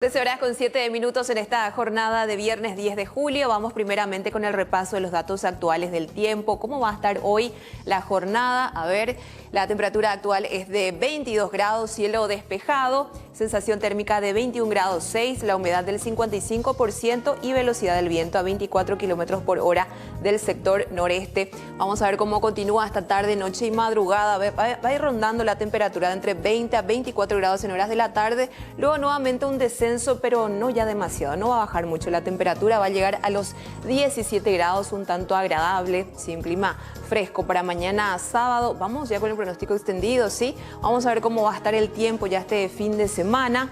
13 horas con 7 minutos en esta jornada de viernes 10 de julio. Vamos primeramente con el repaso de los datos actuales del tiempo. ¿Cómo va a estar hoy la jornada? A ver, la temperatura actual es de 22 grados, cielo despejado, sensación térmica de 21 grados 6, la humedad del 55% y velocidad del viento a 24 kilómetros por hora del sector noreste. Vamos a ver cómo continúa esta tarde, noche y madrugada. Va a ir rondando la temperatura de entre 20 a 24 grados en horas de la tarde. Luego nuevamente un descenso, pero no ya demasiado, no va a bajar mucho la temperatura, va a llegar a los 17 grados, un tanto agradable, sin clima fresco para mañana sábado. Vamos ya con el pronóstico extendido, ¿sí? Vamos a ver cómo va a estar el tiempo ya este fin de semana.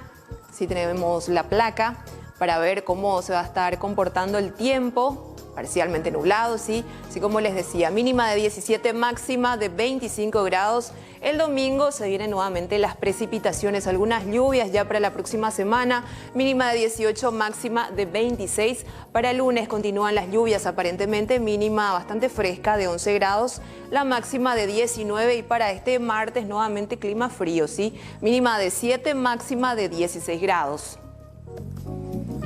Sí, tenemos la placa para ver cómo se va a estar comportando el tiempo. Parcialmente nublado, sí, así como les decía, mínima de 17, máxima de 25 grados. El domingo se vienen nuevamente las precipitaciones, algunas lluvias ya para la próxima semana, mínima de 18, máxima de 26. Para el lunes continúan las lluvias aparentemente, mínima bastante fresca de 11 grados, la máxima de 19 y para este martes nuevamente clima frío, sí, mínima de 7, máxima de 16 grados.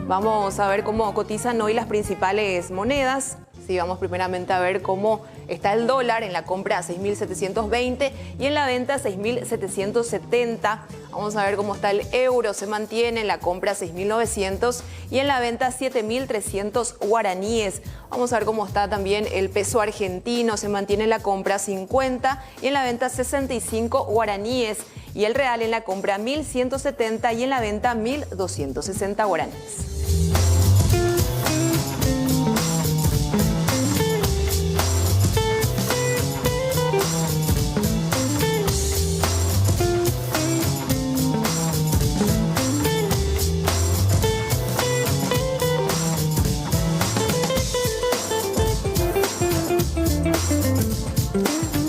Vamos a ver cómo cotizan hoy las principales monedas. Sí, vamos primeramente a ver cómo está el dólar en la compra a 6.720 y en la venta a 6.770. Vamos a ver cómo está el euro, se mantiene en la compra a 6.900 y en la venta a 7.300 guaraníes. Vamos a ver cómo está también el peso argentino, se mantiene en la compra a 50 y en la venta a 65 guaraníes. Y el real en la compra a 1.170 y en la venta a 1.260 guaraníes.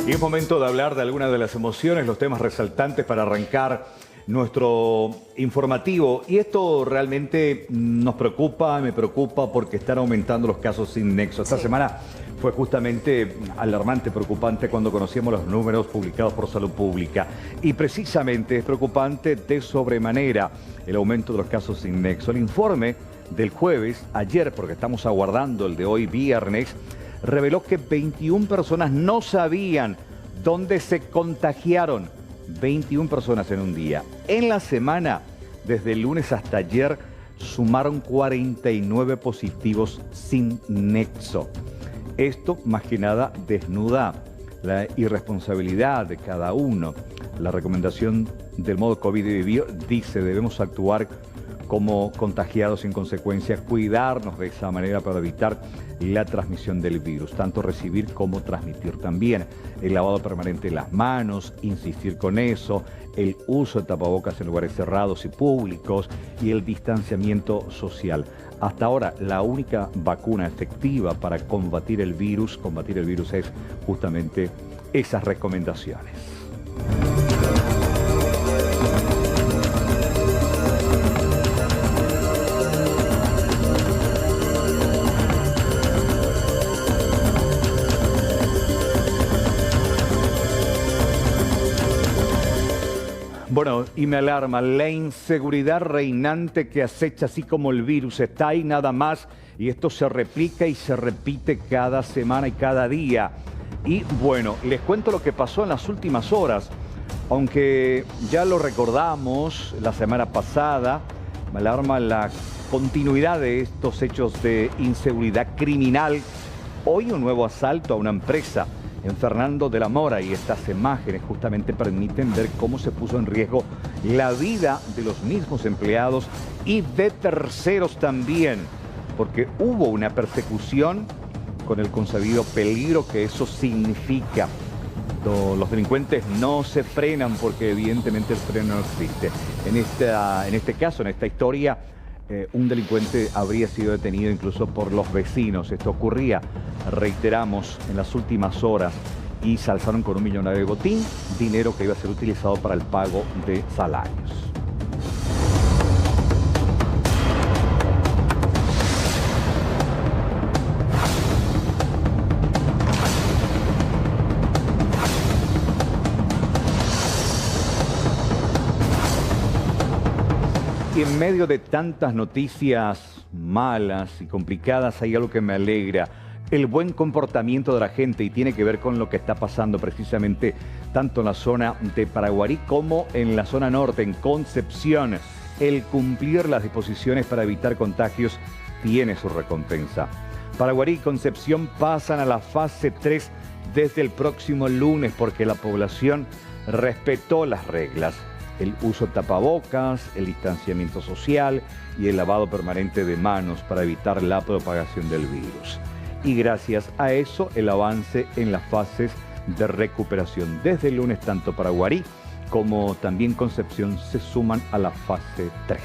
Y es momento de hablar de algunas de las emociones, los temas resaltantes para arrancar nuestro informativo. Y esto realmente nos preocupa, me preocupa porque están aumentando los casos sin nexo. Esta semana fue justamente alarmante, preocupante cuando conocíamos los números publicados por Salud Pública. Y precisamente es preocupante de sobremanera el aumento de los casos sin nexo. El informe del jueves, ayer, porque estamos aguardando el de hoy viernes, reveló que 21 personas no sabían dónde se contagiaron. 21 personas en un día. En la semana, desde el lunes hasta ayer, sumaron 49 positivos sin nexo. Esto, más que nada, desnuda la irresponsabilidad de cada uno. La recomendación del modo COVID dice, debemos actuar como contagiados en consecuencia, cuidarnos de esa manera para evitar la transmisión del virus, tanto recibir como transmitir también. El lavado permanente de las manos, insistir con eso, el uso de tapabocas en lugares cerrados y públicos y el distanciamiento social. Hasta ahora, la única vacuna efectiva para combatir el virus es justamente esas recomendaciones. Bueno, y me alarma la inseguridad reinante que acecha, así como el virus está ahí nada más, y esto se replica y se repite cada semana y cada día. Y bueno, les cuento lo que pasó en las últimas horas, aunque ya lo recordamos la semana pasada. Me alarma la continuidad de estos hechos de inseguridad criminal. Hoy un nuevo asalto a una empresa en Fernando de la Mora, y estas imágenes justamente permiten ver cómo se puso en riesgo la vida de los mismos empleados y de terceros también, porque hubo una persecución con el consabido peligro que eso significa. Los delincuentes no se frenan porque evidentemente el freno no existe. En este caso, en esta historia, un delincuente habría sido detenido incluso por los vecinos. Esto ocurría, reiteramos, en las últimas horas, y se alzaron con $1 millonario de botín, dinero que iba a ser utilizado para el pago de salarios. Y en medio de tantas noticias malas y complicadas hay algo que me alegra. El buen comportamiento de la gente, y tiene que ver con lo que está pasando precisamente tanto en la zona de Paraguarí como en la zona norte, en Concepción. El cumplir las disposiciones para evitar contagios tiene su recompensa. Paraguarí y Concepción pasan a la fase 3 desde el próximo lunes porque la población respetó las reglas. El uso de tapabocas, el distanciamiento social y el lavado permanente de manos para evitar la propagación del virus. Y gracias a eso, el avance en las fases de recuperación. Desde el lunes, tanto Paraguarí como también Concepción se suman a la fase 3.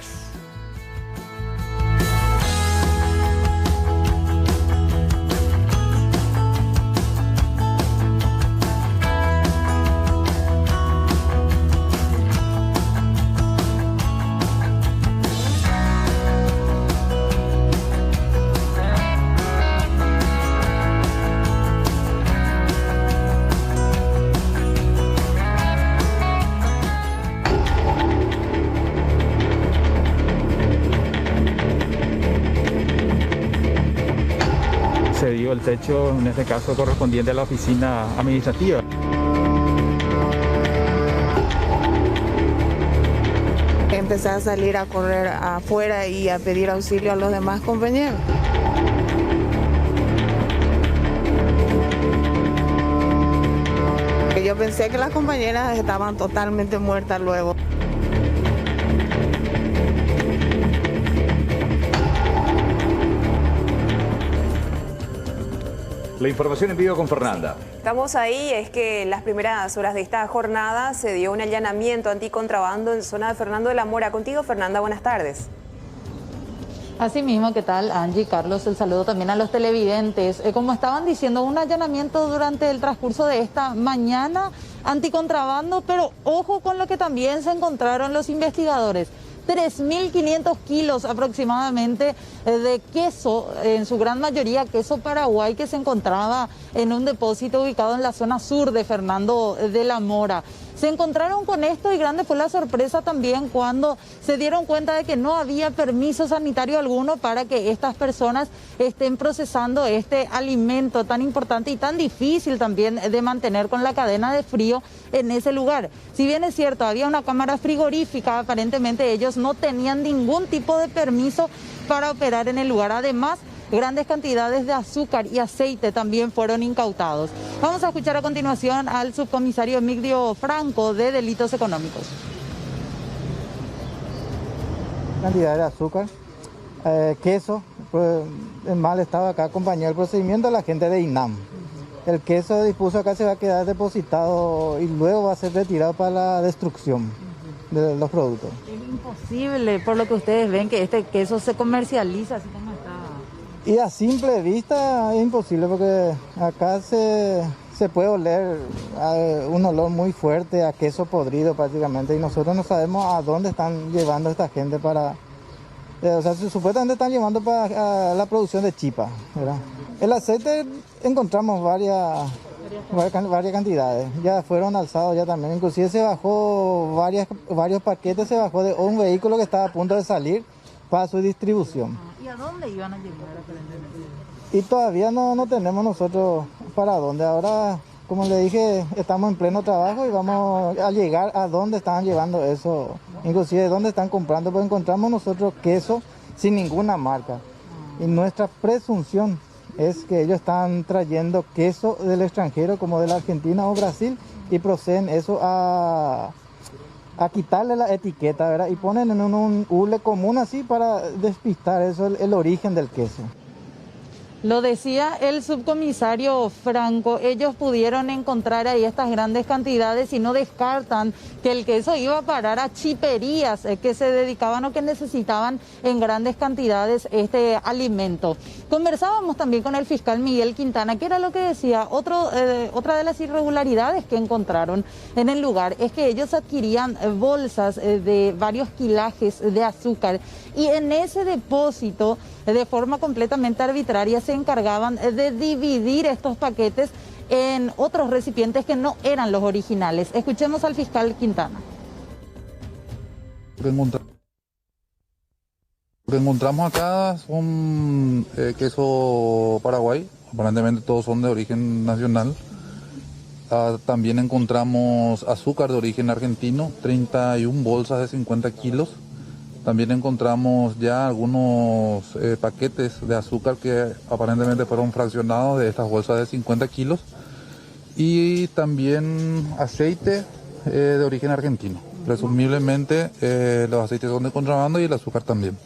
Se dio el techo, en este caso correspondiente a la oficina administrativa. Empecé a salir a correr afuera y a pedir auxilio a los demás compañeros. Yo pensé que las compañeras estaban totalmente muertas luego. La información en vivo con Fernanda. Estamos ahí, es que en las primeras horas de esta jornada se dio un allanamiento anticontrabando en zona de Fernando de la Mora. Contigo, Fernanda, buenas tardes. Así mismo, ¿qué tal, Angie? Carlos, el saludo también a los televidentes. Como estaban diciendo, un allanamiento durante el transcurso de esta mañana anticontrabando, pero ojo con lo que también se encontraron los investigadores. 3.500 kilos aproximadamente de queso, en su gran mayoría queso Paraguay, que se encontraba en un depósito ubicado en la zona sur de Fernando de la Mora. Se encontraron con esto y grande fue la sorpresa también cuando se dieron cuenta de que no había permiso sanitario alguno para que estas personas estén procesando este alimento tan importante y tan difícil también de mantener con la cadena de frío en ese lugar. Si bien es cierto, había una cámara frigorífica, aparentemente ellos no tenían ningún tipo de permiso para operar en el lugar. Además, grandes cantidades de azúcar y aceite también fueron incautados. Vamos a escuchar a continuación al subcomisario Emigdio Franco de Delitos Económicos. Cantidad de azúcar, queso, pues, en mal estado acá acompañó el procedimiento a la gente de INAM. El queso dispuso acá se va a quedar depositado y luego va a ser retirado para la destrucción de los productos. Es imposible, por lo que ustedes ven, que este queso se comercializa así como está. Y a simple vista es imposible porque acá se puede oler un olor muy fuerte a queso podrido prácticamente y nosotros no sabemos a dónde están llevando esta gente para... o sea, supuestamente están llevando para la producción de chipa, ¿verdad? El aceite encontramos varias cantidades, ya fueron alzados ya también, inclusive se bajó varios paquetes, se bajó de un vehículo que estaba a punto de salir para su distribución. ¿Y a dónde iban a llegar aparentemente? Y todavía no tenemos nosotros para dónde. Ahora, como le dije, estamos en pleno trabajo y vamos a llegar a dónde están llevando eso, inclusive dónde están comprando, porque encontramos nosotros queso sin ninguna marca. Y nuestra presunción es que ellos están trayendo queso del extranjero como de la Argentina o Brasil y proceden eso a quitarle la etiqueta, ¿verdad? Y ponen en un hule común así para despistar eso, el origen del queso. Lo decía el subcomisario Franco, ellos pudieron encontrar ahí estas grandes cantidades y no descartan que el queso iba a parar a chiperías que se dedicaban o que necesitaban en grandes cantidades este alimento. Conversábamos también con el fiscal Miguel Quintana, que era lo que decía, otra de las irregularidades que encontraron en el lugar es que ellos adquirían bolsas de varios kilajes de azúcar y en ese depósito, de forma completamente arbitraria, se encargaban de dividir estos paquetes en otros recipientes que no eran los originales. Escuchemos al fiscal Quintana. Lo que encontramos acá son queso Paraguay, aparentemente todos son de origen nacional. También encontramos azúcar de origen argentino, 31 bolsas de 50 kilos. También encontramos ya algunos paquetes de azúcar que aparentemente fueron fraccionados de estas bolsas de 50 kilos. Y también aceite de origen argentino. Presumiblemente los aceites son de contrabando y el azúcar también.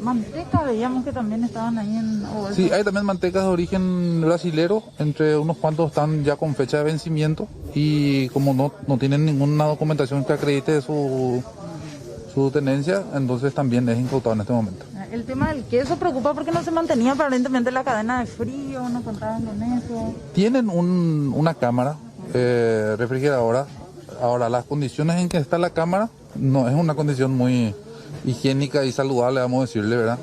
Manteca, veíamos que también estaban ahí en... Sí, hay también mantecas de origen brasilero, entre unos cuantos están ya con fecha de vencimiento y como no tienen ninguna documentación que acredite su tenencia, entonces también es incautado en este momento. El tema del queso preocupa porque no se mantenía aparentemente la cadena de frío, no contaban con eso. Tienen una cámara refrigeradora. Ahora, las condiciones en que está la cámara no es una condición muy higiénica y saludable, vamos a decirle, ¿verdad?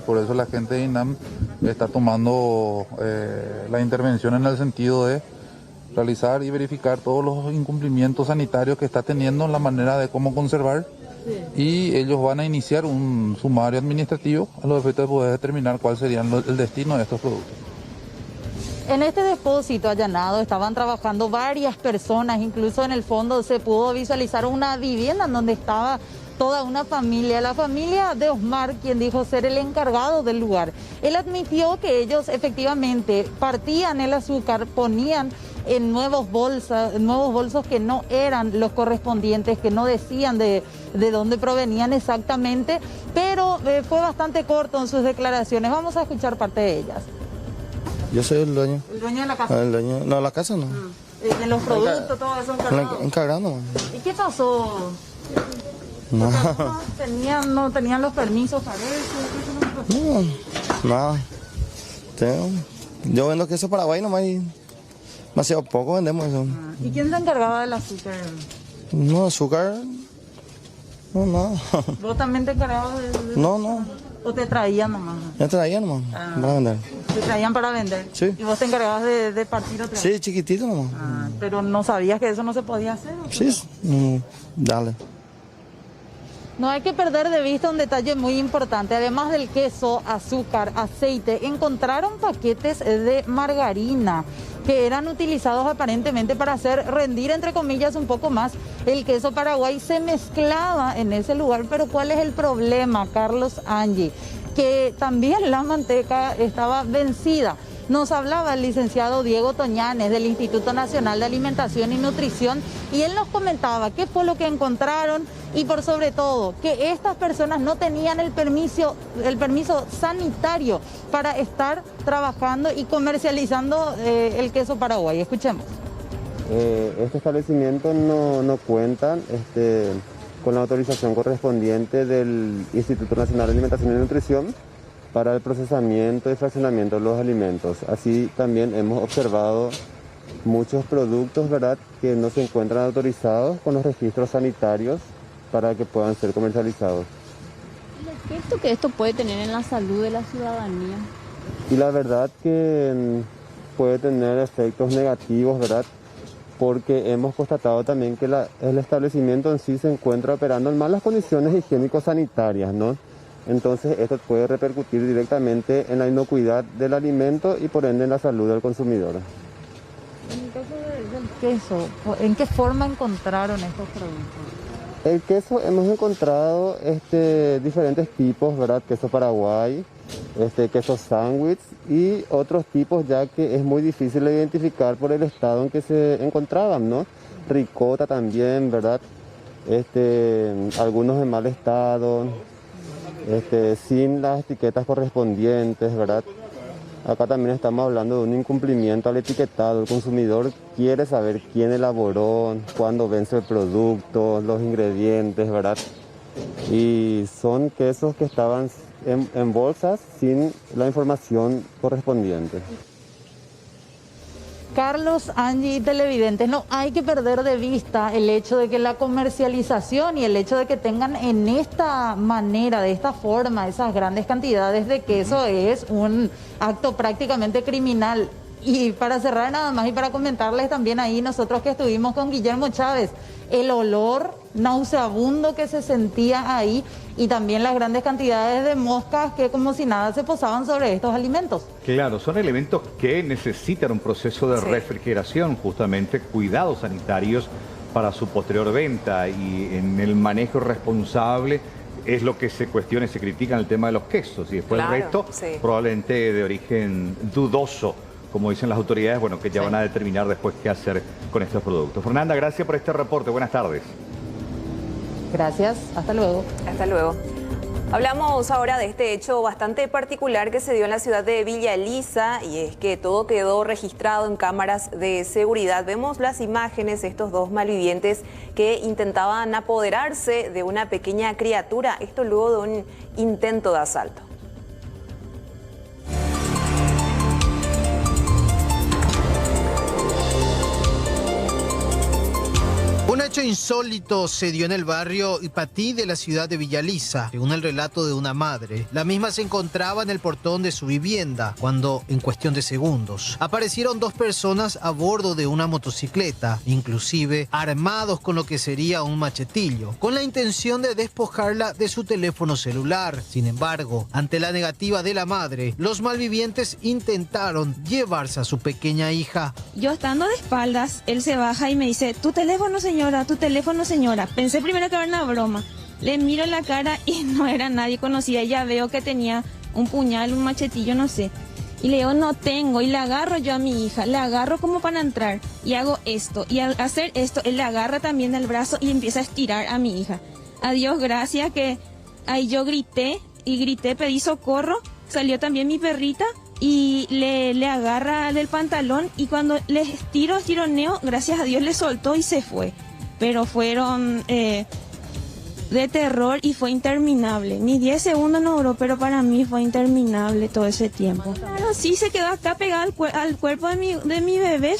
Por eso la gente de INAM está tomando la intervención en el sentido de realizar y verificar todos los incumplimientos sanitarios que está teniendo en la manera de cómo conservar. Y ellos van a iniciar un sumario administrativo a los efectos de poder determinar cuál sería el destino de estos productos. En este depósito allanado estaban trabajando varias personas, incluso en el fondo se pudo visualizar una vivienda en donde estaba toda una familia, la familia de Osmar, quien dijo ser el encargado del lugar. Él admitió que ellos efectivamente partían el azúcar, ponían en nuevos bolsos que no eran los correspondientes, que no decían de dónde provenían exactamente, pero fue bastante corto en sus declaraciones. Vamos a escuchar parte de ellas. Yo soy el dueño. ¿El dueño de la casa? El dueño, no, la casa no. De los productos, todo eso encargado. Encargado nomás. ¿Y qué pasó? No. No tenían los permisos para eso. No, nada. Yo vendo queso Paraguay nomás y demasiado poco vendemos eso. ¿Y quién se encargaba del azúcar? No, azúcar. No, nada. ¿Vos también te encargabas de No. ¿O te traían nomás? Ya traían nomás para vender. ¿Te traían para vender? Sí. ¿Y vos te encargabas de partir otra vez? Sí, chiquitito nomás. Pero no sabías que eso no se podía hacer. ¿O sí, dale. No hay que perder de vista un detalle muy importante. Además del queso, azúcar, aceite, encontraron paquetes de margarina que eran utilizados aparentemente para hacer rendir, entre comillas, un poco más el queso Paraguay. Se mezclaba en ese lugar, pero ¿cuál es el problema, Carlos, Angie? Que también la manteca estaba vencida. Nos hablaba el licenciado Diego Toñanes del Instituto Nacional de Alimentación y Nutrición y él nos comentaba qué fue lo que encontraron y por sobre todo que estas personas no tenían el permiso sanitario para estar trabajando y comercializando el queso Paraguay. Escuchemos. Este establecimiento no cuentan con la autorización correspondiente del Instituto Nacional de Alimentación y Nutrición para el procesamiento y fraccionamiento de los alimentos. Así también hemos observado muchos productos, ¿verdad?, que no se encuentran autorizados con los registros sanitarios para que puedan ser comercializados. ¿El efecto que esto puede tener en la salud de la ciudadanía? Y la verdad que puede tener efectos negativos, ¿verdad?, porque hemos constatado también que el establecimiento en sí se encuentra operando en malas condiciones higiénico-sanitarias, ¿no? Entonces esto puede repercutir directamente en la inocuidad del alimento y por ende en la salud del consumidor. En el caso del queso, ¿en qué forma encontraron estos productos? El queso hemos encontrado diferentes tipos, ¿verdad? Queso Paraguay, queso sándwich y otros tipos ya que es muy difícil de identificar por el estado en que se encontraban, ¿no? Ricota también, ¿verdad? Algunos en mal estado. Sin las etiquetas correspondientes, ¿verdad? Acá también estamos hablando de un incumplimiento al etiquetado. El consumidor quiere saber quién elaboró, cuándo vence el producto, los ingredientes, ¿verdad? Y son quesos que estaban en bolsas sin la información correspondiente. Carlos, Angie y televidentes, no hay que perder de vista el hecho de que la comercialización y el hecho de que tengan en esta manera, de esta forma, esas grandes cantidades de queso es un acto prácticamente criminal. Y para cerrar nada más y para comentarles también ahí, nosotros que estuvimos con Guillermo Chávez, el olor nauseabundo que se sentía ahí y también las grandes cantidades de moscas que como si nada se posaban sobre estos alimentos. Claro, son elementos que necesitan un proceso de refrigeración, justamente cuidados sanitarios para su posterior venta, y en el manejo responsable es lo que se cuestiona y se critica en el tema de los quesos, y después el resto probablemente de origen dudoso, como dicen las autoridades, bueno, que ya van a determinar después qué hacer con estos productos. Fernanda, gracias por este reporte. Buenas tardes. Gracias, hasta luego. Hasta luego. Hablamos ahora de este hecho bastante particular que se dio en la ciudad de Villa Elisa, y es que todo quedó registrado en cámaras de seguridad. Vemos las imágenes de estos dos malvivientes que intentaban apoderarse de una pequeña criatura, esto luego de un intento de asalto. Un hecho insólito se dio en el barrio Ipatí de la ciudad de Villa Elisa. Según el relato de una madre, la misma se encontraba en el portón de su vivienda cuando, en cuestión de segundos, aparecieron dos personas a bordo de una motocicleta, inclusive armados con lo que sería un machetillo, con la intención de despojarla de su teléfono celular. Sin embargo, ante la negativa de la madre, los malvivientes intentaron llevarse a su pequeña hija. Yo estando de espaldas, él se baja y me dice, tu teléfono, señora, tu teléfono, señora. Pensé primero que era una broma. Le miro la cara y no era nadie conocida. Ya veo que tenía un puñal, un machetillo, no sé. Y le digo, no tengo. Y le agarro yo a mi hija. Le agarro como para entrar. Y hago esto. Y al hacer esto, él le agarra también del brazo y empieza a estirar a mi hija. A Dios gracias que ahí yo grité. Y grité, pedí socorro. Salió también mi perrita. Y le agarra del pantalón. Y cuando le tironeo, gracias a Dios le soltó y se fue. Pero fueron de terror y fue interminable. Ni 10 segundos no duró, pero para mí fue interminable todo ese tiempo. Claro, sí se quedó acá pegado al cuerpo de mi bebé,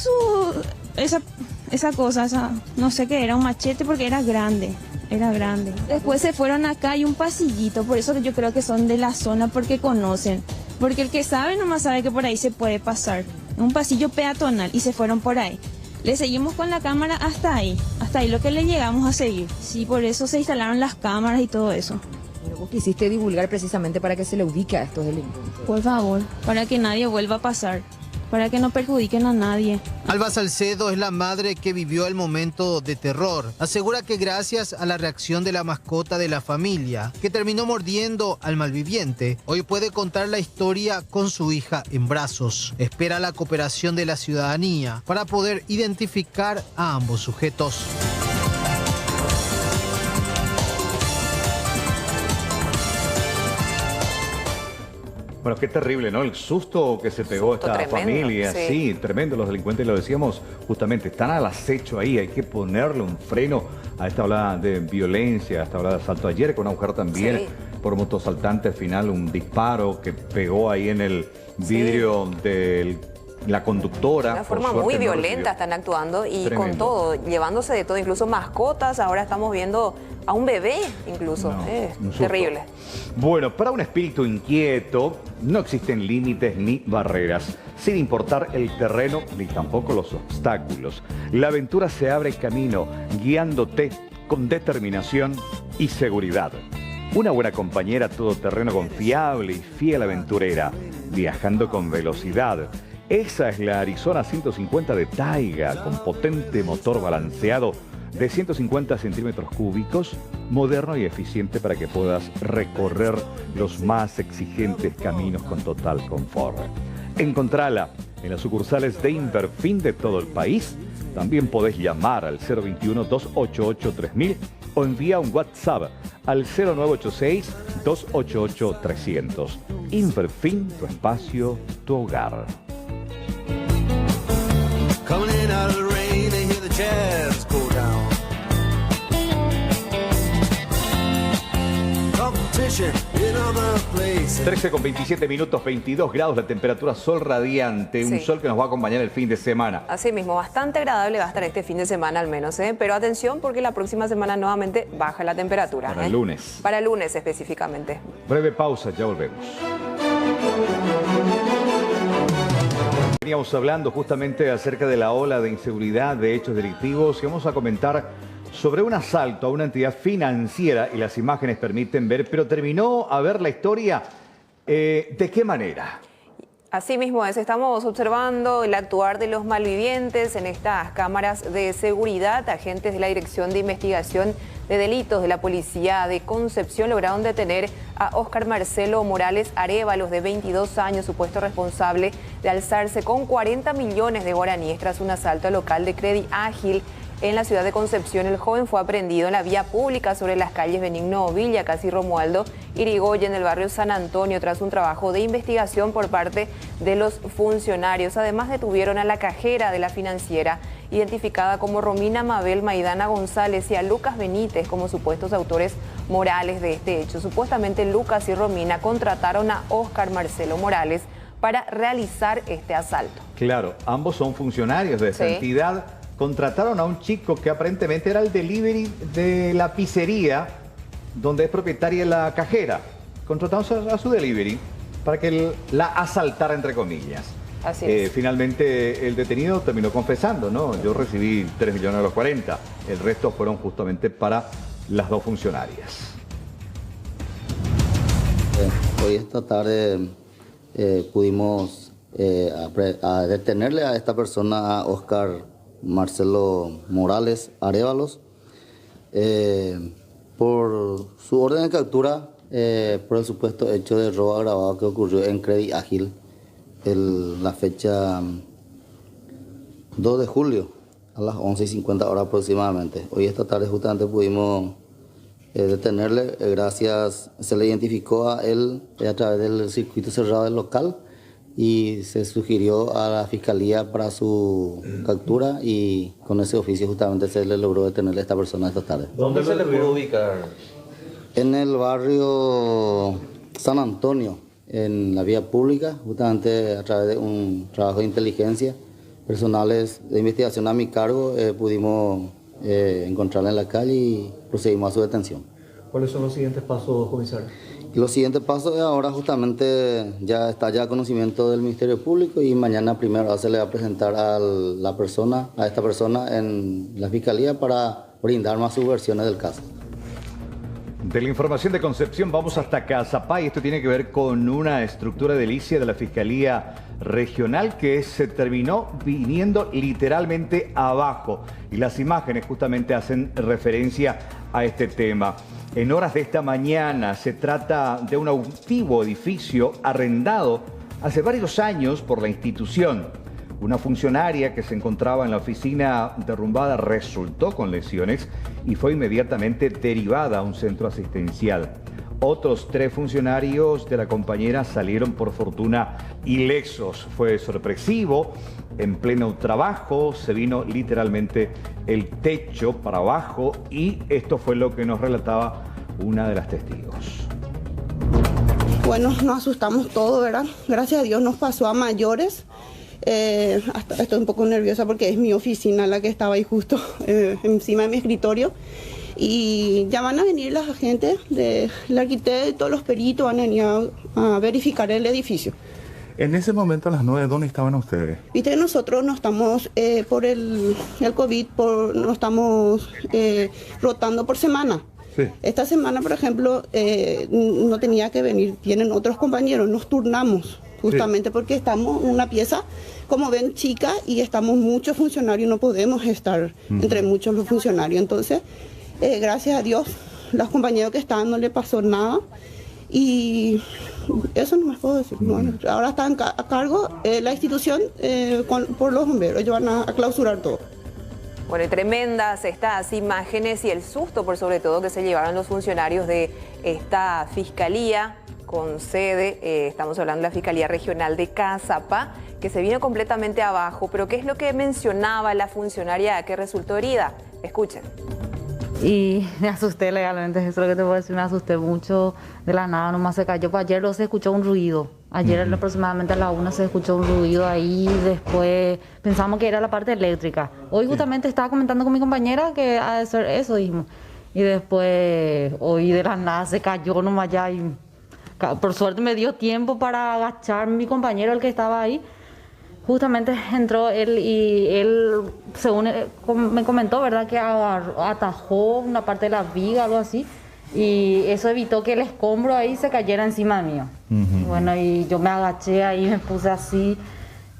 esa cosa, no sé qué era, un machete porque era grande. Era grande. Después se fueron acá, hay un pasillito, por eso yo creo que son de la zona porque conocen. Porque el que sabe nomás sabe que por ahí se puede pasar. Un pasillo peatonal y se fueron por ahí. Le seguimos con la cámara hasta ahí lo que le llegamos a seguir. Sí, por eso se instalaron las cámaras y todo eso. Pero vos quisiste divulgar precisamente para que se le ubique a estos delincuentes. Por favor, para que nadie vuelva a pasar, para que no perjudiquen a nadie. Alba Salcedo es la madre que vivió el momento de terror. Asegura que gracias a la reacción de la mascota de la familia, que terminó mordiendo al malviviente, hoy puede contar la historia con su hija en brazos. Espera la cooperación de la ciudadanía para poder identificar a ambos sujetos. Bueno, qué terrible, ¿no? El susto que se pegó esta familia. Sí, tremendo. Los delincuentes, lo decíamos justamente, están al acecho ahí. Hay que ponerle un freno a esta ola de violencia, a esta ola de asalto. Ayer con una mujer también, por motosaltante, al final un disparo que pegó ahí en el vidrio de la conductora. De una forma muy violenta están actuando y con todo, llevándose de todo, incluso mascotas. Ahora estamos viendo a un bebé incluso. Terrible. Bueno, para un espíritu inquieto no existen límites ni barreras, sin importar el terreno ni tampoco los obstáculos. La aventura se abre camino, guiándote con determinación y seguridad. Una buena compañera todoterreno confiable y fiel aventurera, viajando con velocidad. Esa es la Arizona 150 de Taiga, con potente motor balanceado de 150 centímetros cúbicos, moderno y eficiente para que puedas recorrer los más exigentes caminos con total confort. Encontrala en las sucursales de Inverfin de todo el país. También podés llamar al 021-288-3000 o envía un WhatsApp al 0986-288-300. Inverfin, tu espacio, tu hogar. Coming in out of the rain, they hear the jazz go down. 13 con 27 minutos, 22 grados la temperatura, sol radiante, un sol que nos va a acompañar el fin de semana. Así mismo, bastante agradable va a estar este fin de semana al menos, pero atención porque la próxima semana nuevamente baja la temperatura. Para el lunes. Para el lunes específicamente. Breve pausa, ya volvemos. Veníamos hablando justamente acerca de la ola de inseguridad, de hechos delictivos, y vamos a comentar sobre un asalto a una entidad financiera, y las imágenes permiten ver, pero terminó a ver la historia. ¿De qué manera? Así mismo es, estamos observando el actuar de los malvivientes en estas cámaras de seguridad. Agentes de la Dirección de Investigación de Delitos de la Policía de Concepción lograron detener a Óscar Marcelo Morales Arévalos, de 22 años, supuesto responsable de alzarse con 40 millones de guaraníes tras un asalto al local de Credit Ágil en la ciudad de Concepción. El joven fue aprehendido en la vía pública sobre las calles Benigno Villa, casi Romualdo Irigoyen, en el barrio San Antonio, tras un trabajo de investigación por parte de los funcionarios. Además, detuvieron a la cajera de la financiera, identificada como Romina Mabel Maidana González, y a Lucas Benítez como supuestos autores morales de este hecho. Supuestamente Lucas y Romina contrataron a Óscar Marcelo Morales para realizar este asalto. Claro, ambos son funcionarios de esa entidad. Contrataron a un chico que aparentemente era el delivery de la pizzería donde es propietaria la cajera. Contrataron a su delivery para que la asaltara, entre comillas. Así es. Finalmente el detenido terminó confesando, ¿no? Yo recibí 3 millones de los 40. El resto fueron justamente para las dos funcionarias. Hoy esta tarde pudimos detenerle a esta persona, a Óscar Marcelo Morales Arévalos, por su orden de captura por el supuesto hecho de robo agravado que ocurrió en Credit Ágil la fecha 2 de julio a las 11:50 horas aproximadamente. Hoy esta tarde justamente pudimos detenerle, gracias, se le identificó a él a través del circuito cerrado del local, y se sugirió a la Fiscalía para su captura, y con ese oficio justamente se le logró detenerle a esta persona esta tarde. ¿Dónde se le pudo ubicar? En el barrio San Antonio, en la vía pública, justamente a través de un trabajo de inteligencia, personales de investigación a mi cargo, pudimos encontrarla en la calle y procedimos a su detención. ¿Cuáles son los siguientes pasos, comisario? Y los siguientes pasos de ahora justamente ya está ya a conocimiento del Ministerio Público, y mañana primero se le va a presentar a esta persona en la Fiscalía para brindar más sus versiones del caso. De la información de Concepción vamos hasta Cazapá, y esto tiene que ver con una estructura edilicia de la Fiscalía Regional que se terminó viniendo literalmente abajo, y las imágenes justamente hacen referencia a este tema. En horas de esta mañana se trata de un antiguo edificio arrendado hace varios años por la institución. Una funcionaria que se encontraba en la oficina derrumbada resultó con lesiones y fue inmediatamente derivada a un centro asistencial. Otros 3 funcionarios de la compañera salieron por fortuna ilesos. Fue sorpresivo. En pleno trabajo se vino literalmente el techo para abajo, y esto fue lo que nos relataba una de las testigos. Bueno, nos asustamos todos, ¿verdad? Gracias a Dios nos pasó a mayores. Hasta estoy un poco nerviosa porque es mi oficina la que estaba ahí justo encima de mi escritorio. Y ya van a venir las agentes del arquitecto y todos los peritos, van a venir a verificar el edificio. En ese momento, a las 9, ¿dónde estaban ustedes? Viste, nosotros no estamos, por el COVID, no estamos rotando por semana. Sí. Esta semana, por ejemplo, no tenía que venir, vienen otros compañeros, nos turnamos, justamente porque estamos en una pieza, como ven, chica, y estamos muchos funcionarios, no podemos estar entre muchos los funcionarios. Entonces, gracias a Dios, los compañeros que estaban no le pasó nada, y eso no me puedo decir. No, ahora están a cargo la institución por los bomberos, ellos van a clausurar todo. Bueno, y tremendas estas imágenes y el susto, por sobre todo, que se llevaron los funcionarios de esta fiscalía con sede, estamos hablando de la Fiscalía Regional de Cazapá, que se vino completamente abajo. Pero ¿qué es lo que mencionaba la funcionaria que resultó herida? Escuchen. Y me asusté legalmente, eso es lo que te puedo decir, me asusté mucho, de la nada nomás se cayó. Pues ayer se escuchó un ruido, ayer aproximadamente a la 1 se escuchó un ruido ahí, después pensamos que era la parte eléctrica. Hoy justamente estaba comentando con mi compañera que ha de ser eso, dijimos. Y después, hoy de la nada se cayó nomás ya, y por suerte me dio tiempo para agachar mi compañero, el que estaba ahí. justamente entró él y él, según me comentó, ¿verdad? Que atajó una parte de la viga, algo así. Y eso evitó que el escombro ahí se cayera encima mío. Bueno, y yo me agaché ahí, me puse así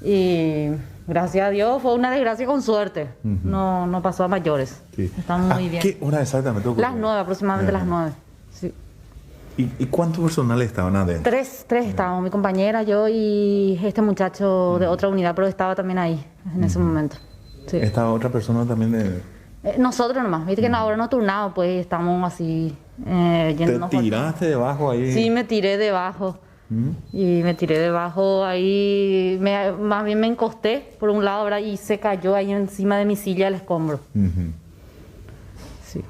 y gracias a Dios fue una desgracia con suerte. No pasó a mayores. Sí. Estamos muy bien. ¿Qué hora exactamente ocurrió? Las 9, aproximadamente las 9. Sí. ¿Y cuántos personales estaban adentro? Tres estábamos, mi compañera, yo y este muchacho de otra unidad, pero estaba también ahí en ese momento. Sí. ¿Estaba otra persona también de...? Nosotros nomás, viste que ahora no turnado, pues estamos así... ¿Te tiraste debajo ahí? Sí, me tiré debajo. Y me tiré debajo ahí, más bien me encosté por un lado, ¿verdad? Y se cayó ahí encima de mi silla el escombro. Sí.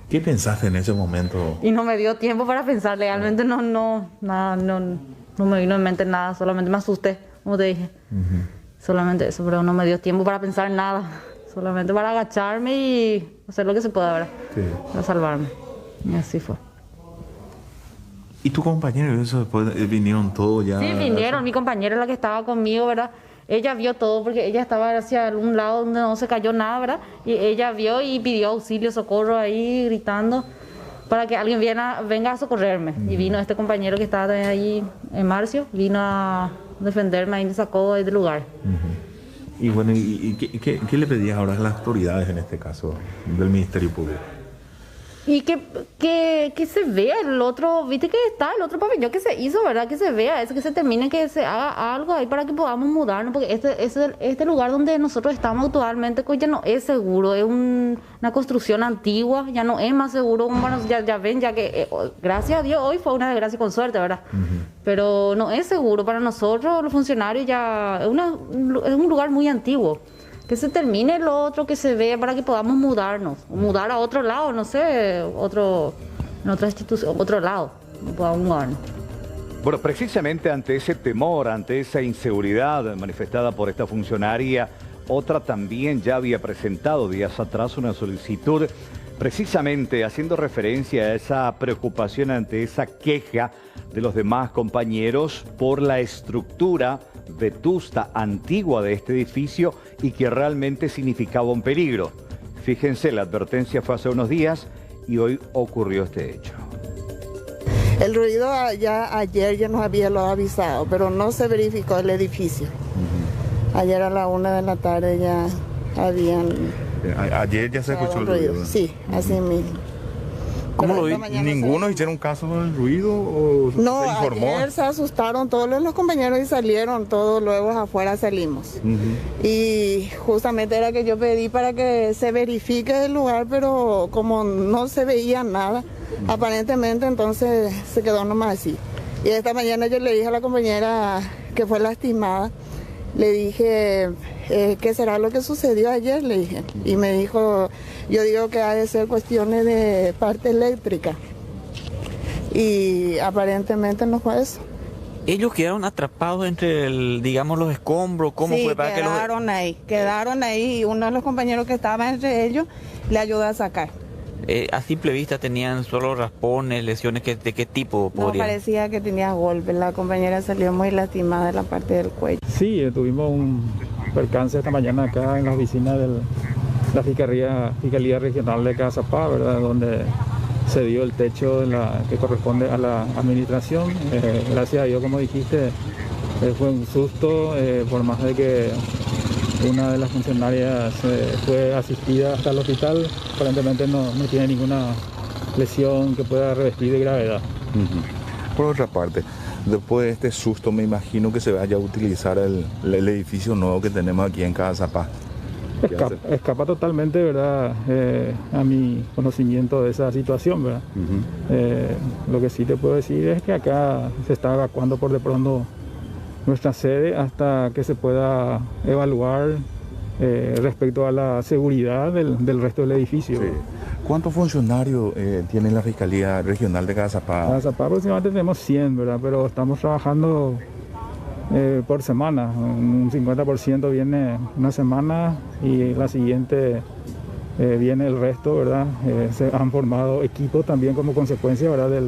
¿Qué pensaste en ese momento? Y no me dio tiempo para pensar, legalmente no me vino en mente nada, solamente me asusté, como te dije. Solamente eso, pero no me dio tiempo para pensar en nada. Solamente para agacharme y hacer lo que se pueda, ¿verdad? Sí. Para salvarme. Y así fue. ¿Y tu compañero, eso después vinieron todos ya? Sí, vinieron. Mi compañera, la que estaba conmigo, ¿verdad? Ella vio todo porque ella estaba hacia un lado donde no se cayó nada, ¿verdad? Y ella vio y pidió auxilio, socorro ahí, gritando para que alguien venga a socorrerme. Y vino este compañero que estaba ahí en Marcio, vino a defenderme y me sacó del lugar. Y bueno, ¿qué le pedías ahora a las autoridades en este caso del Ministerio Público? Y que se vea el otro, viste que está el otro pabellón que se hizo, ¿verdad? Que se vea eso, que se termine, que se haga algo ahí para que podamos mudarnos, porque este lugar donde nosotros estamos actualmente pues ya no es seguro, es una construcción antigua, ya no es más seguro, bueno, ya ven, ya que gracias a Dios hoy fue una desgracia con suerte, ¿verdad? Pero no es seguro para nosotros, los funcionarios, ya es un lugar muy antiguo. Que se termine lo otro, que se vea para que podamos mudarnos, mudar a otro lado, no sé, en otra institución, otro lado, podamos mudarnos. Bueno, precisamente ante ese temor, ante esa inseguridad manifestada por esta funcionaria, otra también ya había presentado días atrás una solicitud, precisamente haciendo referencia a esa preocupación ante esa queja de los demás compañeros por la estructura vetusta antigua de este edificio y que realmente significaba un peligro. Fíjense, la advertencia fue hace unos días y hoy ocurrió este hecho. El ruido ya ayer ya nos había lo avisado, pero no se verificó el edificio. Ayer a la 1 de la tarde ya habían... Ayer ya se escuchó el ruido. Sí, así mismo. ¿Cómo lo vi? ¿Ninguno hicieron caso del ruido o no, se informó? Ayer se asustaron todos los compañeros y salieron, todos luego afuera salimos. Y justamente era que yo pedí para que se verifique el lugar, pero como no se veía nada, aparentemente entonces se quedó nomás así. Y esta mañana yo le dije a la compañera que fue lastimada, le dije, ¿qué será lo que sucedió ayer? Le dije. Y me dijo, yo digo que ha de ser cuestiones de parte eléctrica. Y aparentemente no fue eso. ¿Ellos quedaron atrapados entre, digamos, los escombros? ¿Cómo sí, fue para que quedaron ahí y uno de los compañeros que estaba entre ellos le ayudó a sacar. A simple vista tenían solo raspones, lesiones, ¿de qué tipo podría? No, parecía que tenía golpes, la compañera salió muy lastimada de la parte del cuello. Sí, tuvimos un percance esta mañana acá en la oficina de la Fiscalía Regional de Cazapá, ¿verdad? Donde se dio el techo que corresponde a la administración. Gracias a Dios, como dijiste, fue un susto, por más de que una de las funcionarias fue asistida hasta el hospital, aparentemente no tiene ninguna lesión que pueda revestir de gravedad. Por otra parte, después de este susto me imagino que se vaya a utilizar el edificio nuevo que tenemos aquí en Cazapá. Escapa totalmente, ¿verdad? A mi conocimiento de esa situación, ¿verdad? Lo que sí te puedo decir es que acá se está evacuando por de pronto nuestra sede hasta que se pueda evaluar respecto a la seguridad del resto del edificio. Sí. ¿Cuántos funcionarios tiene la Fiscalía Regional de Cazapá? Cazapá aproximadamente tenemos 100, ¿verdad? Pero estamos trabajando por semana. Un 50% viene una semana y la siguiente viene el resto, ¿verdad? Se han formado equipos también como consecuencia, ¿verdad?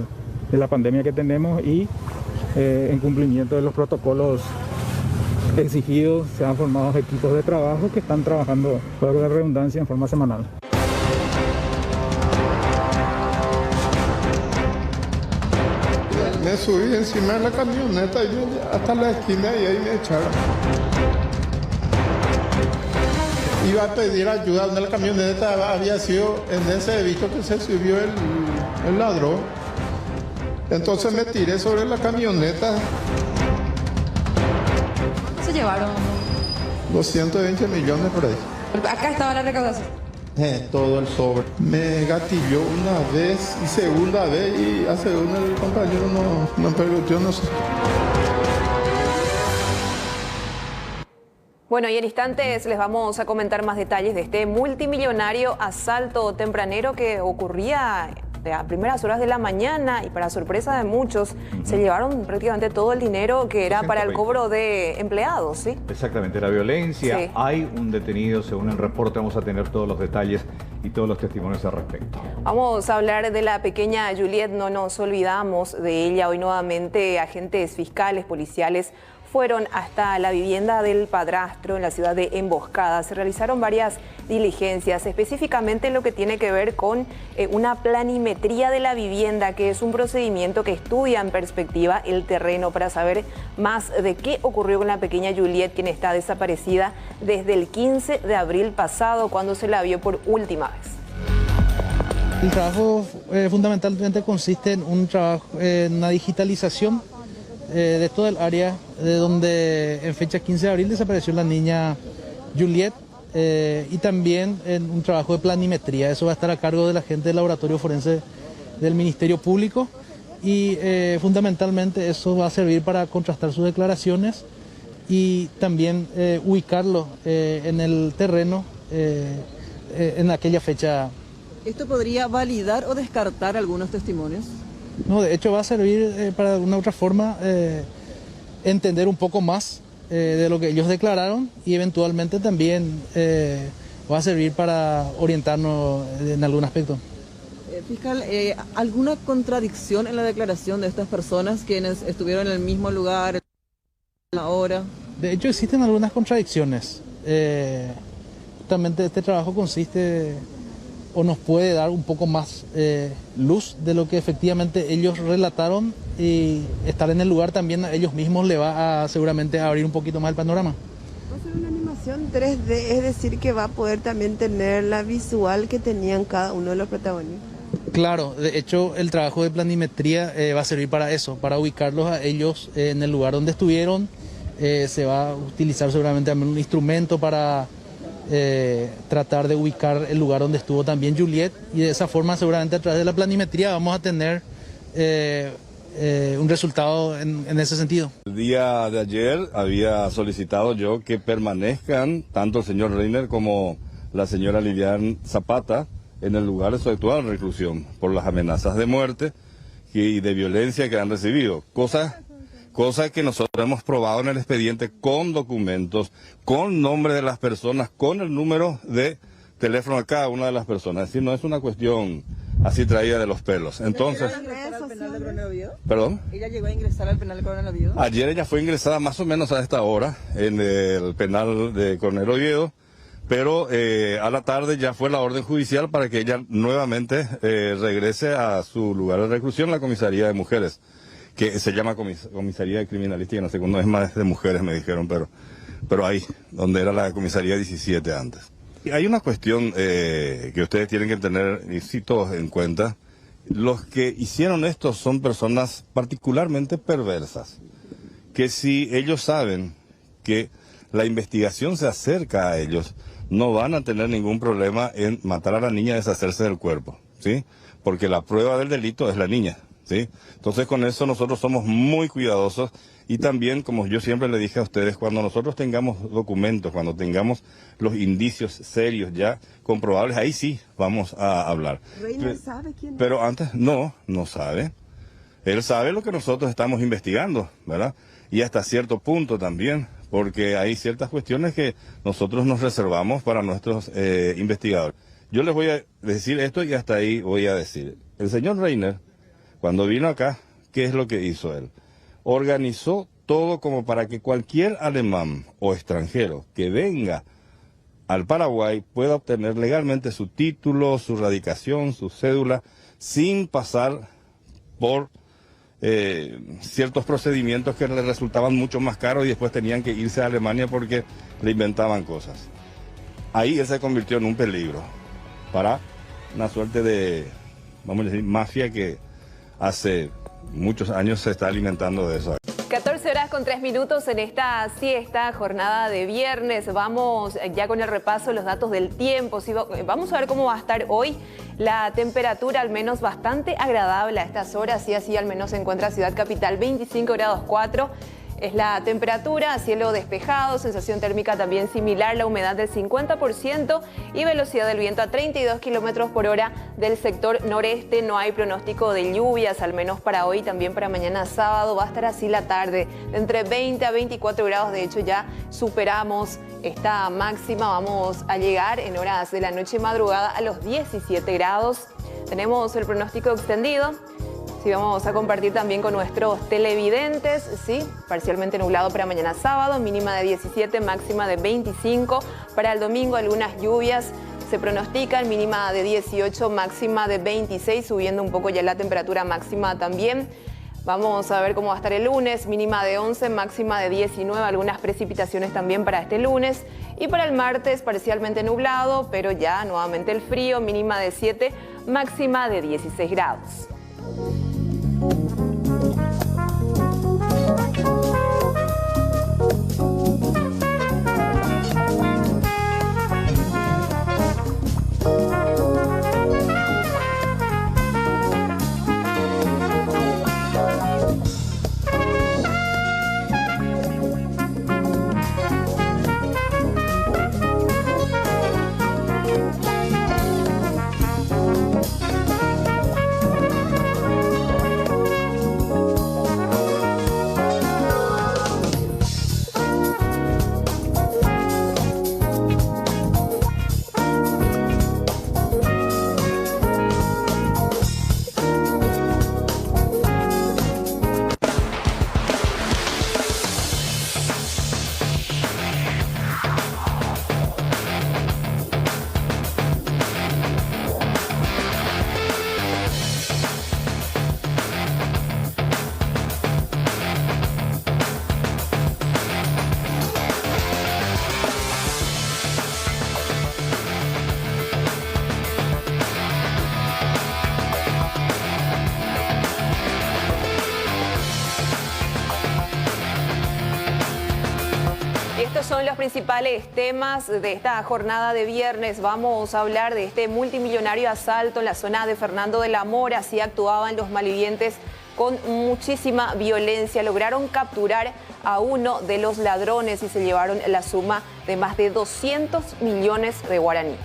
De la pandemia que tenemos y en cumplimiento de los protocolos exigido, se han formado equipos de trabajo que están trabajando, por la redundancia, en forma semanal. Me subí encima de la camioneta y hasta la esquina y ahí me echaron. Iba a pedir ayuda donde la camioneta había sido en ese visto que se subió el ladrón. Entonces me tiré sobre la camioneta. ¿Cuánto se llevaron? 220 millones por ahí. Acá estaba la recaudación. Todo el sobre. Me gatilló una vez y segunda vez y a segunda el compañero no permitió, no sé. Bueno, y en instantes les vamos a comentar más detalles de este multimillonario asalto tempranero que ocurría a primeras horas de la mañana y para sorpresa de muchos se llevaron prácticamente todo el dinero que era para el cobro de empleados, ¿sí? Exactamente, la violencia. Sí. Hay un detenido, según el reporte, vamos a tener todos los detalles y todos los testimonios al respecto. Vamos a hablar de la pequeña Juliet, no nos olvidamos de ella. Hoy nuevamente agentes fiscales, policiales, fueron hasta la vivienda del padrastro en la ciudad de Emboscada. Se realizaron varias diligencias, específicamente en lo que tiene que ver con una planimetría de la vivienda, que es un procedimiento que estudia en perspectiva el terreno para saber más de qué ocurrió con la pequeña Juliet, quien está desaparecida desde el 15 de abril pasado, cuando se la vio por última vez. El trabajo fundamentalmente consiste en un trabajo, en una digitalización de todo el área de donde en fecha 15 de abril desapareció la niña Juliet, y también en un trabajo de planimetría. Eso va a estar a cargo de la gente del laboratorio forense del Ministerio Público y fundamentalmente eso va a servir para contrastar sus declaraciones y también ubicarlo en el terreno en aquella fecha. ¿Esto podría validar o descartar algunos testimonios? No, de hecho va a servir para de alguna otra forma entender un poco más de lo que ellos declararon y eventualmente también va a servir para orientarnos en algún aspecto. Fiscal, ¿alguna contradicción en la declaración de estas personas quienes estuvieron en el mismo lugar, en la hora? De hecho existen algunas contradicciones. Justamente este trabajo consiste o nos puede dar un poco más luz de lo que efectivamente ellos relataron, y estar en el lugar también a ellos mismos le va a seguramente a abrir un poquito más el panorama. Va a ser una animación 3D, es decir que va a poder también tener la visual que tenían cada uno de los protagonistas. Claro, de hecho el trabajo de planimetría va a servir para eso, para ubicarlos a ellos en el lugar donde estuvieron. Se va a utilizar seguramente también un instrumento para tratar de ubicar el lugar donde estuvo también Juliet, y de esa forma seguramente a través de la planimetría vamos a tener un resultado en ese sentido. El día de ayer había solicitado yo que permanezcan tanto el señor Reiner como la señora Lilian Zapata en el lugar de su actual reclusión por las amenazas de muerte y de violencia que han recibido, cosa que nosotros hemos probado en el expediente con documentos, con nombre de las personas, con el número de teléfono de cada una de las personas. Es decir, no es una cuestión así traída de los pelos. Entonces, ¿perdón? ¿Ella llegó a ingresar al penal de Coronel Oviedo? Ayer ella fue ingresada más o menos a esta hora en el penal de Coronel Oviedo, pero a la tarde ya fue la orden judicial para que ella nuevamente regrese a su lugar de reclusión, la comisaría de mujeres, que se llama comisaría de criminalística, no sé, no es más de mujeres me dijeron, pero ahí, donde era la comisaría 17 antes. Y hay una cuestión que ustedes tienen que tener, y sí todos en cuenta, los que hicieron esto son personas particularmente perversas, que si ellos saben que la investigación se acerca a ellos, no van a tener ningún problema en matar a la niña y deshacerse del cuerpo, ¿sí? Porque la prueba del delito es la niña, ¿sí? Entonces con eso nosotros somos muy cuidadosos, y también, como yo siempre le dije a ustedes, cuando nosotros tengamos documentos, cuando tengamos los indicios serios ya comprobables, ahí sí vamos a hablar. ¿Reiner sabe quién es? Pero antes no sabe. Él sabe lo que nosotros estamos investigando, ¿verdad? Y hasta cierto punto también, porque hay ciertas cuestiones que nosotros nos reservamos para nuestros investigadores. Yo les voy a decir esto y hasta ahí voy a decir. El señor Reiner, cuando vino acá, ¿qué es lo que hizo él? Organizó todo como para que cualquier alemán o extranjero que venga al Paraguay pueda obtener legalmente su título, su radicación, su cédula, sin pasar por ciertos procedimientos que le resultaban mucho más caros y después tenían que irse a Alemania porque le inventaban cosas. Ahí él se convirtió en un peligro para una suerte de, vamos a decir, mafia que hace muchos años se está alimentando de eso. 14 horas con 3 minutos en esta siesta, jornada de viernes. Vamos ya con el repaso de los datos del tiempo. Sí, vamos a ver cómo va a estar hoy la temperatura, al menos bastante agradable a estas horas. Y así al menos se encuentra Ciudad Capital, 25 grados 4. Es la temperatura, cielo despejado, sensación térmica también similar, la humedad del 50% y velocidad del viento a 32 kilómetros por hora del sector noreste. No hay pronóstico de lluvias, al menos para hoy, también para mañana sábado. Va a estar así la tarde, de entre 20 a 24 grados. De hecho, ya superamos esta máxima. Vamos a llegar en horas de la noche madrugada a los 17 grados. Tenemos el pronóstico extendido. Sí, vamos a compartir también con nuestros televidentes, sí, parcialmente nublado para mañana sábado, mínima de 17, máxima de 25. Para el domingo algunas lluvias se pronostican, mínima de 18, máxima de 26, subiendo un poco ya la temperatura máxima también. Vamos a ver cómo va a estar el lunes, mínima de 11, máxima de 19, algunas precipitaciones también para este lunes. Y para el martes parcialmente nublado, pero ya nuevamente el frío, mínima de 7, máxima de 16 grados. Son los principales temas de esta jornada de viernes. Vamos a hablar de este multimillonario asalto en la zona de Fernando de la Mora. Así actuaban los malvivientes con muchísima violencia. Lograron capturar a uno de los ladrones y se llevaron la suma de más de 200 millones de guaraníes.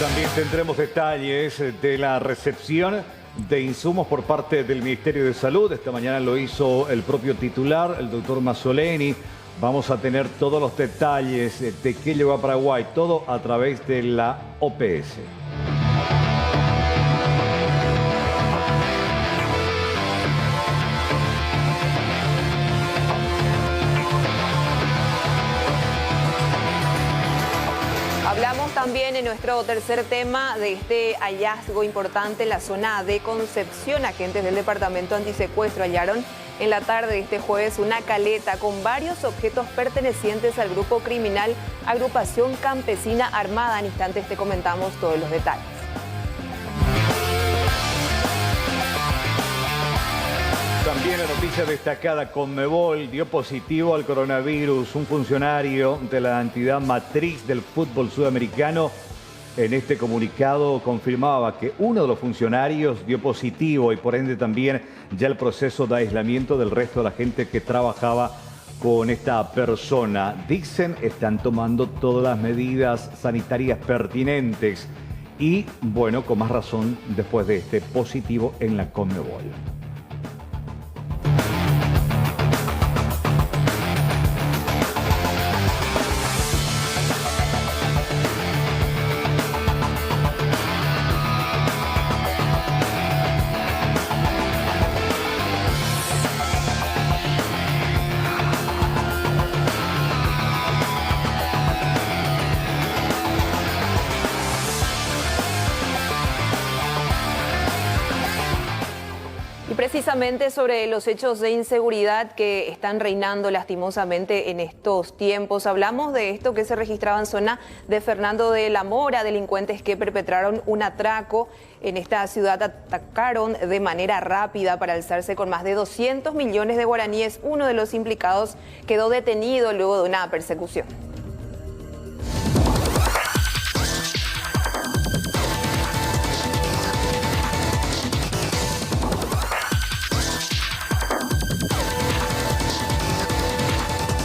También tendremos detalles de la recepción de insumos por parte del Ministerio de Salud. Esta mañana lo hizo el propio titular, el doctor Mazzoleni. Vamos a tener todos los detalles de qué llegó a Paraguay, todo a través de la OPS. Hablamos también en nuestro tercer tema de este hallazgo importante en la zona de Concepción. Agentes del Departamento Antisecuestro hallaron en la tarde de este jueves una caleta con varios objetos pertenecientes al grupo criminal Agrupación Campesina Armada. En instantes te comentamos todos los detalles. También la noticia destacada: Conmebol dio positivo al coronavirus. Un funcionario de la entidad matriz del fútbol sudamericano en este comunicado confirmaba que uno de los funcionarios dio positivo y por ende también ya el proceso de aislamiento del resto de la gente que trabajaba con esta persona. Dicen están tomando todas las medidas sanitarias pertinentes y bueno, con más razón después de este positivo en la Conmebol. Y precisamente sobre los hechos de inseguridad que están reinando lastimosamente en estos tiempos, hablamos de esto que se registraba en zona de Fernando de la Mora, delincuentes que perpetraron un atraco en esta ciudad, atacaron de manera rápida para alzarse con más de 200 millones de guaraníes. Uno de los implicados quedó detenido luego de una persecución.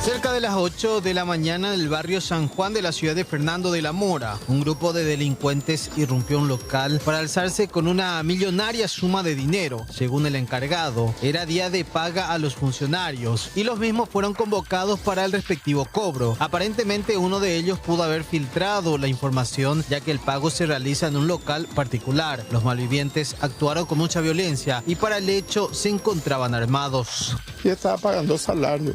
Cerca de las 8 de la mañana en el barrio San Juan de la ciudad de Fernando de la Mora, un grupo de delincuentes irrumpió un local para alzarse con una millonaria suma de dinero. Según el encargado, era día de paga a los funcionarios y los mismos fueron convocados para el respectivo cobro. Aparentemente uno de ellos pudo haber filtrado la información, ya que el pago se realiza en un local particular. Los malvivientes actuaron con mucha violencia y para el hecho se encontraban armados. Y estaba pagando salario.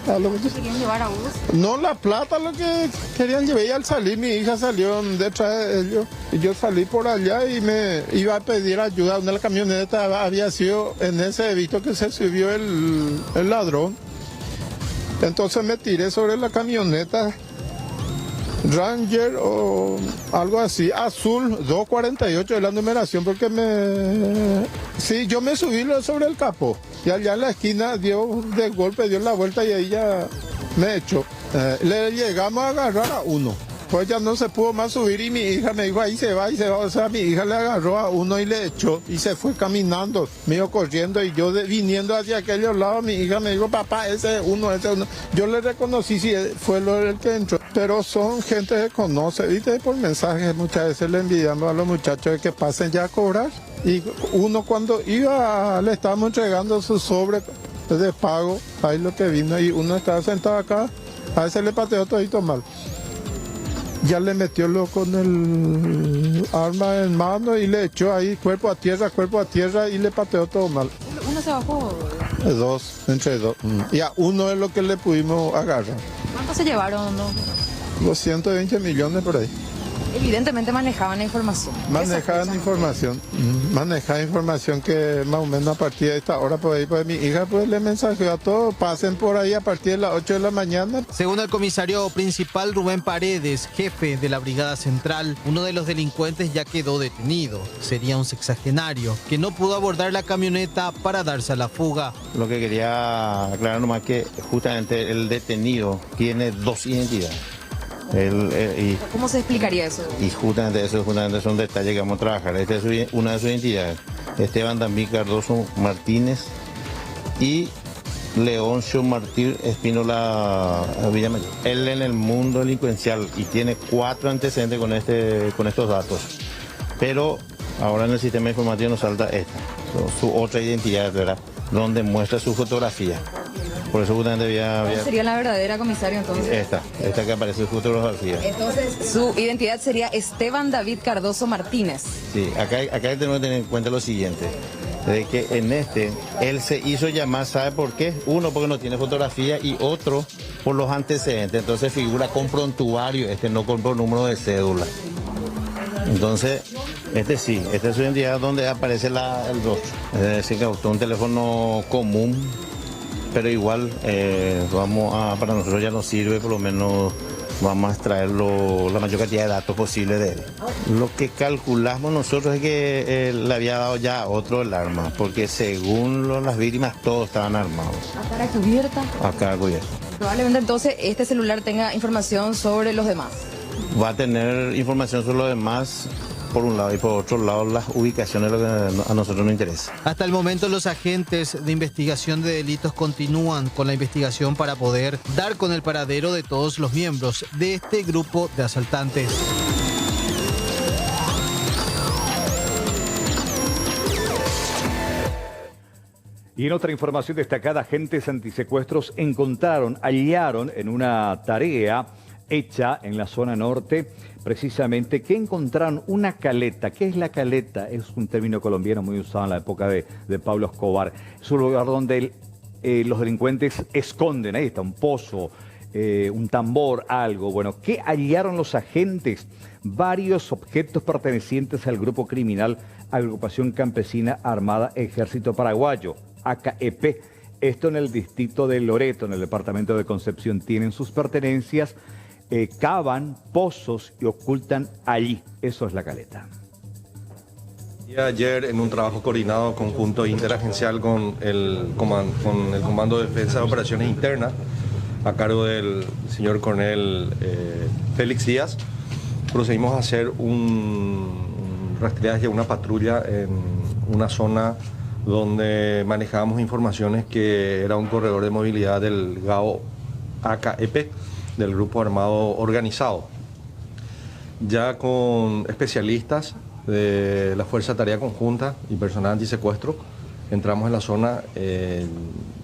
¿Querían llevar a vos? No, la plata lo que querían llevar. Y al salir mi hija salió detrás de ellos. Y yo salí por allá y me iba a pedir ayuda. Una camioneta había sido en ese visto que se subió el ladrón. Entonces me tiré sobre la camioneta Ranger o algo así, azul, 248 de la numeración, porque sí, yo me subí sobre el capó. Y allá en la esquina dio de golpe, dio la vuelta y ahí ya me echó. Le llegamos a agarrar a uno. Pues ya no se pudo más subir y mi hija me dijo, ahí se va, ahí se va. O sea, mi hija le agarró a uno y le echó y se fue caminando, medio corriendo. Y yo viniendo hacia aquellos lados, mi hija me dijo, papá, ese uno. Yo le reconocí si fue el que entró. Pero son gente que conoce, ¿viste? Por mensajes muchas veces le envidiamos a los muchachos de que pasen ya a cobrar. Y uno cuando iba, le estábamos entregando su sobre de pago, ahí lo que vino, y uno estaba sentado acá, a veces le pateó todito mal. Ya le metió con el arma en mano y le echó ahí cuerpo a tierra y le pateó todo mal. ¿Uno se bajó? Entre dos. Y a uno es lo que le pudimos agarrar. ¿Cuánto se llevaron? No? 220 millones por ahí. Evidentemente manejaban la información. Manejaban información que más o menos a partir de esta hora por ahí, pues mi hija pues le mensajeó a todos, pasen por ahí a partir de las 8 de la mañana. Según el comisario principal Rubén Paredes, jefe de la Brigada Central, uno de los delincuentes ya quedó detenido. Sería un sexagenario que no pudo abordar la camioneta para darse a la fuga. Lo que quería aclarar nomás que justamente el detenido tiene dos identidades. ¿Cómo se explicaría eso? Y justamente eso son detalles que vamos a trabajar. Esta es una de sus identidades. Esteban David Cardoso Martínez y Leoncio Martín Espínola Villamayor. Él en el mundo delincuencial y tiene 4 antecedentes con estos datos. Pero ahora en el sistema informativo nos salta su otra identidad, ¿verdad? Donde muestra su fotografía. Por eso justamente ¿Cuál sería la verdadera, comisario, entonces? Esta que aparece en su fotografía. Entonces, su identidad sería Esteban David Cardoso Martínez. Sí, acá tenemos que tener en cuenta lo siguiente, de que en él se hizo llamar, ¿sabe por qué? Uno, porque no tiene fotografía, y otro, por los antecedentes. Entonces figura con prontuario, no con número de cédula. Entonces, sí, esta es su identidad donde aparece el rostro. Es decir, que un teléfono común, pero igual para nosotros ya nos sirve, por lo menos vamos a extraer la mayor cantidad de datos posible de él. Lo que calculamos nosotros es que le había dado ya a otro el arma, porque según las víctimas todos estaban armados. ¿A cara cubierta? A cara cubierta. Probablemente entonces este celular tenga información sobre los demás. Va a tener información sobre los demás, por un lado, y por otro lado las ubicaciones, lo que a nosotros nos interesa. Hasta el momento los agentes de investigación de delitos continúan con la investigación para poder dar con el paradero de todos los miembros de este grupo de asaltantes. Y en otra información destacada, agentes antisecuestros hallaron en una tarea hecha en la zona norte, precisamente, que encontraron una caleta. ¿Qué es la caleta? Es un término colombiano muy usado en la época de Pablo Escobar. Es un lugar donde los delincuentes esconden, ahí está un pozo, un tambor, algo. Bueno, ¿qué hallaron los agentes? Varios objetos pertenecientes al grupo criminal Agrupación Campesina Armada Ejército Paraguayo, AKEP. Esto en el distrito de Loreto, en el departamento de Concepción. Tienen sus pertenencias, cavan pozos y ocultan allí. Eso es La Caleta. Y ayer, en un trabajo coordinado conjunto interagencial con el Comando de Defensa de Operaciones Internas, a cargo del señor coronel Félix Díaz, procedimos a hacer un rastrillaje, una patrulla en una zona donde manejábamos informaciones que era un corredor de movilidad del GAO AKEP, del Grupo Armado Organizado. Ya con especialistas de la Fuerza de Tarea Conjunta y personal antisecuestro, entramos en la zona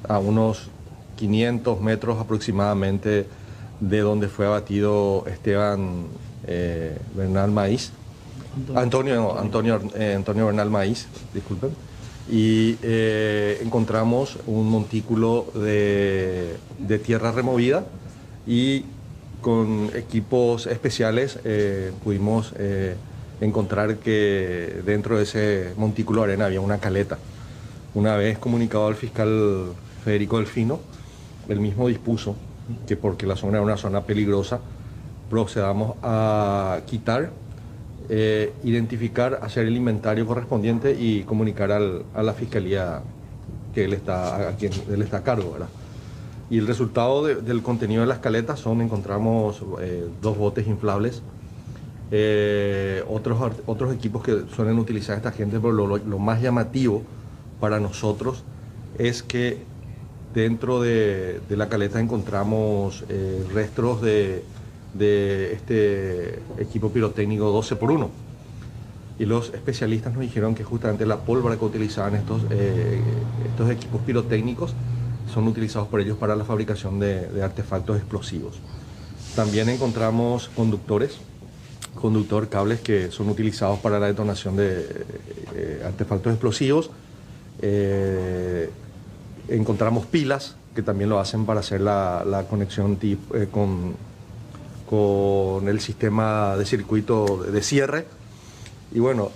a unos 500 metros aproximadamente de donde fue abatido Esteban Bernal Maíz, Antonio Bernal Maíz, disculpen, y encontramos un montículo de tierra removida y con equipos especiales pudimos encontrar que dentro de ese montículo de arena había una caleta. Una vez comunicado al fiscal Federico Delfino, él mismo dispuso que, porque la zona era una zona peligrosa, procedamos a quitar, identificar, hacer el inventario correspondiente y comunicar a la fiscalía que a quien él está a cargo, ¿verdad? Y el resultado del contenido de las caletas encontramos 2 botes inflables, otros equipos que suelen utilizar esta gente, pero lo más llamativo para nosotros es que dentro de la caleta encontramos restos de este equipo pirotécnico 12x1. Y los especialistas nos dijeron que justamente la pólvora que utilizaban estos equipos pirotécnicos son utilizados por ellos para la fabricación de artefactos explosivos. También encontramos cables que son utilizados para la detonación de artefactos explosivos. Encontramos pilas que también lo hacen para hacer la conexión con el sistema de circuito de cierre. Y bueno,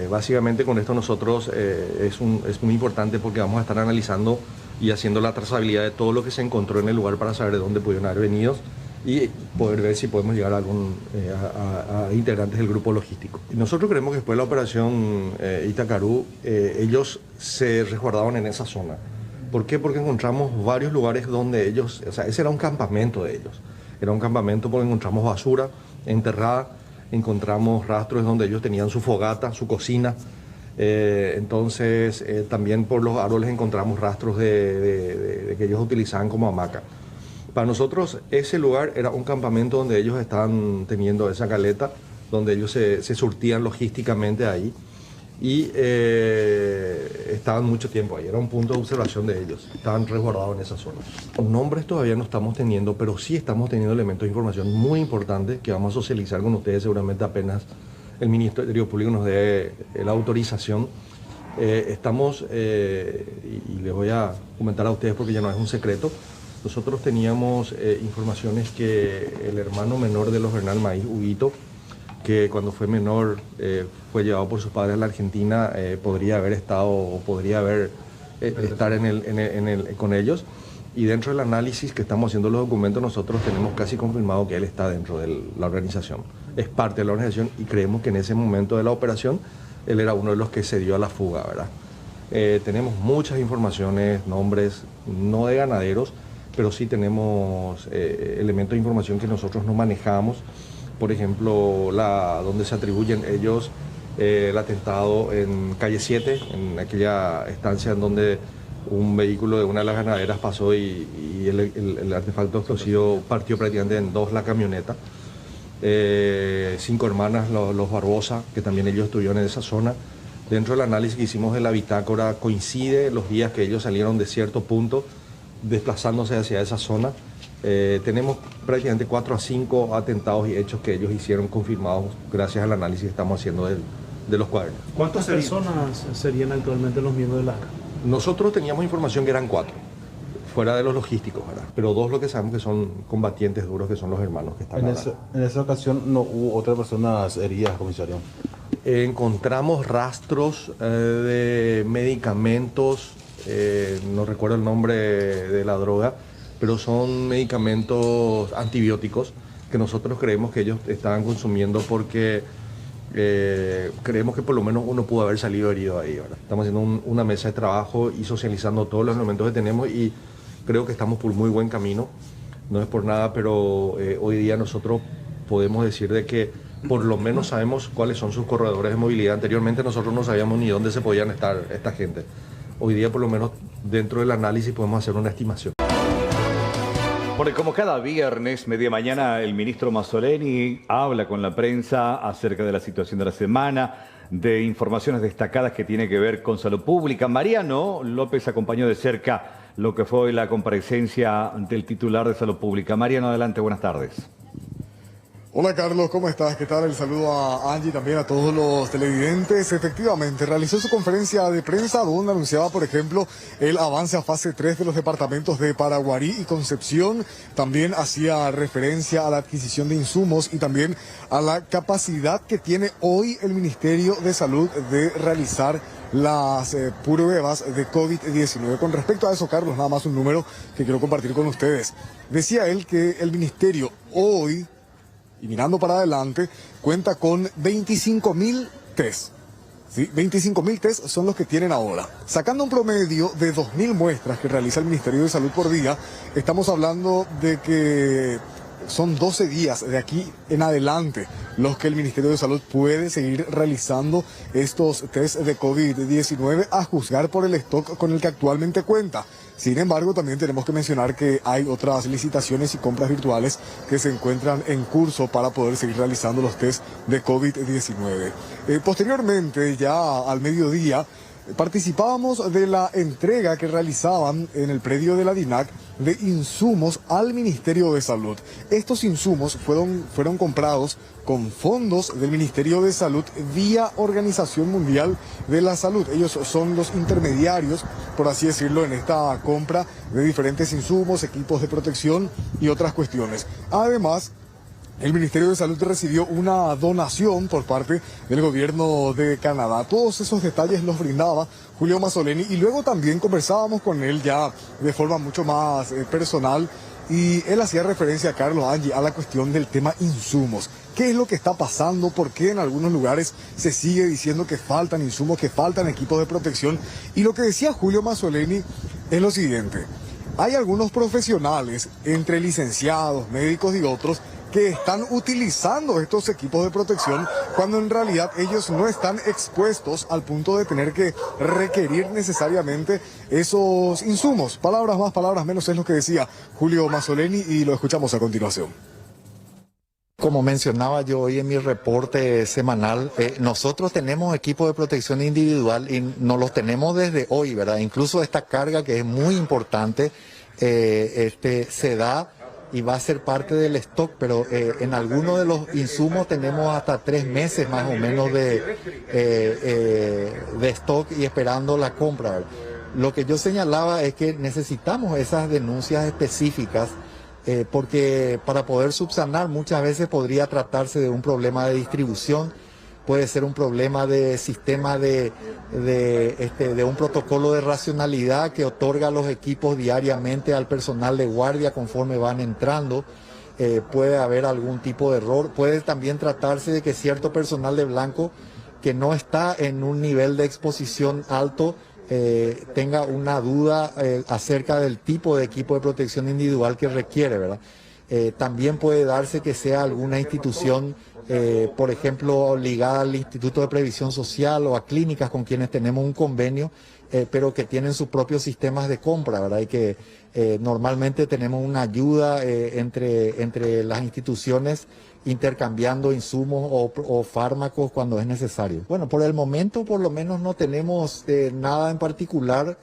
básicamente con esto nosotros es muy importante porque vamos a estar analizando y haciendo la trazabilidad de todo lo que se encontró en el lugar para saber de dónde pudieron haber venido y poder ver si podemos llegar a integrantes del grupo logístico. Nosotros creemos que después de la operación Itacarú, ellos se resguardaron en esa zona. ¿Por qué? Porque encontramos varios lugares donde ellos, o sea, ese era un campamento de ellos. Era un campamento porque encontramos basura enterrada, encontramos rastros donde ellos tenían su fogata, su cocina. Entonces, también por los árboles encontramos rastros de que ellos utilizaban como hamaca. Para nosotros ese lugar era un campamento donde ellos estaban teniendo esa caleta, donde ellos se surtían logísticamente ahí y estaban mucho tiempo ahí. Era un punto de observación de ellos, estaban resguardados en esa zona. Nombres todavía no estamos teniendo, pero sí estamos teniendo elementos de información muy importantes que vamos a socializar con ustedes seguramente apenas el Ministerio Público nos dé la autorización. Estamos, y les voy a comentar a ustedes porque ya no es un secreto, nosotros teníamos informaciones que el hermano menor de los Bernal Maíz, Huguito, que cuando fue menor fue llevado por sus padres a la Argentina, podría haber estado o podría haber estar con ellos. Y dentro del análisis que estamos haciendo los documentos, nosotros tenemos casi confirmado que él está dentro de la organización. Es parte de la organización y creemos que en ese momento de la operación él era uno de los que se dio a la fuga, ¿verdad? Tenemos muchas informaciones, nombres, no de ganaderos, pero sí tenemos elementos de información que nosotros no manejamos. Por ejemplo, donde se atribuyen ellos el atentado en calle 7, en aquella estancia en donde un vehículo de una de las ganaderas pasó y el artefacto explosivo partió prácticamente en 2 la camioneta. 5 hermanas, los Barbosa, que también ellos estuvieron en esa zona. Dentro del análisis que hicimos de la bitácora coincide los días que ellos salieron de cierto punto desplazándose hacia esa zona. Tenemos prácticamente 4 a 5 atentados y hechos que ellos hicieron confirmados gracias al análisis que estamos haciendo de los cuadernos. ¿Cuántas personas serían actualmente los miembros de la ACA? Nosotros teníamos información que eran 4. fuera de los logísticos, ¿verdad? Pero 2 lo que sabemos que son combatientes duros, que son los hermanos que están acá. En esa ocasión no hubo otras personas heridas, comisario. Encontramos rastros de medicamentos, no recuerdo el nombre de la droga, pero son medicamentos antibióticos que nosotros creemos que ellos estaban consumiendo porque creemos que por lo menos uno pudo haber salido herido ahí, ¿verdad? Estamos haciendo una mesa de trabajo y socializando todos los elementos que tenemos y creo que estamos por muy buen camino. No es por nada, pero hoy día nosotros podemos decir de que por lo menos sabemos cuáles son sus corredores de movilidad. Anteriormente nosotros no sabíamos ni dónde se podían estar esta gente. Hoy día por lo menos dentro del análisis podemos hacer una estimación. Porque como cada viernes, media mañana, el ministro Mazzoleni habla con la prensa acerca de la situación de la semana, de informaciones destacadas que tiene que ver con salud pública. Mariano López acompañó de cerca lo que fue la comparecencia del titular de salud pública. Mariano, adelante, buenas tardes. Hola Carlos, ¿cómo estás? ¿Qué tal? El saludo a Angie y también a todos los televidentes. Efectivamente, realizó su conferencia de prensa donde anunciaba, por ejemplo, el avance a fase 3 de los departamentos de Paraguarí y Concepción. También hacía referencia a la adquisición de insumos y también a la capacidad que tiene hoy el Ministerio de Salud de realizar las pruebas de COVID-19. Con respecto a eso, Carlos, nada más un número que quiero compartir con ustedes. Decía él que el Ministerio hoy, y mirando para adelante, cuenta con 25.000 test. ¿Sí? 25.000 test son los que tienen ahora. Sacando un promedio de 2.000 muestras que realiza el Ministerio de Salud por día, estamos hablando de que son 12 días de aquí en adelante los que el Ministerio de Salud puede seguir realizando estos test de COVID-19 a juzgar por el stock con el que actualmente cuenta. Sin embargo, también tenemos que mencionar que hay otras licitaciones y compras virtuales que se encuentran en curso para poder seguir realizando los test de COVID-19. Posteriormente, ya al mediodía, participábamos de la entrega que realizaban en el predio de la DINAC de insumos al Ministerio de Salud. Estos insumos fueron comprados con fondos del Ministerio de Salud vía Organización Mundial de la Salud. Ellos son los intermediarios, por así decirlo, en esta compra de diferentes insumos, equipos de protección y otras cuestiones. Además, el Ministerio de Salud recibió una donación por parte del gobierno de Canadá. Todos esos detalles los brindaba Julio Mazzoleni y luego también conversábamos con él ya de forma mucho más personal y él hacía referencia, Carlos, Angie, a la cuestión del tema insumos. ¿Qué es lo que está pasando? ¿Por qué en algunos lugares se sigue diciendo que faltan insumos, que faltan equipos de protección? Y lo que decía Julio Mazzoleni es lo siguiente. Hay algunos profesionales, entre licenciados, médicos y otros, que están utilizando estos equipos de protección cuando en realidad ellos no están expuestos al punto de tener que requerir necesariamente esos insumos. Palabras más, palabras menos es lo que decía Julio Mazzoleni y lo escuchamos a continuación. Como mencionaba yo hoy en mi reporte semanal, nosotros tenemos equipos de protección individual y nos los tenemos desde hoy, ¿verdad? Incluso esta carga que es muy importante se da y va a ser parte del stock, pero en algunos de los insumos tenemos hasta 3 meses más o menos de stock y esperando la compra, ¿verdad? Lo que yo señalaba es que necesitamos esas denuncias específicas porque para poder subsanar muchas veces podría tratarse de un problema de distribución, puede ser un problema de sistema de un protocolo de racionalidad que otorga los equipos diariamente al personal de guardia conforme van entrando. Puede haber algún tipo de error, puede también tratarse de que cierto personal de blanco que no está en un nivel de exposición alto tenga una duda acerca del tipo de equipo de protección individual que requiere, ¿verdad? También puede darse que sea alguna institución, por ejemplo, ligada al Instituto de Previsión Social o a clínicas con quienes tenemos un convenio, pero que tienen sus propios sistemas de compra, ¿verdad? Y que normalmente tenemos una ayuda entre las instituciones intercambiando insumos o fármacos cuando es necesario. Bueno, por el momento por lo menos no tenemos nada en particular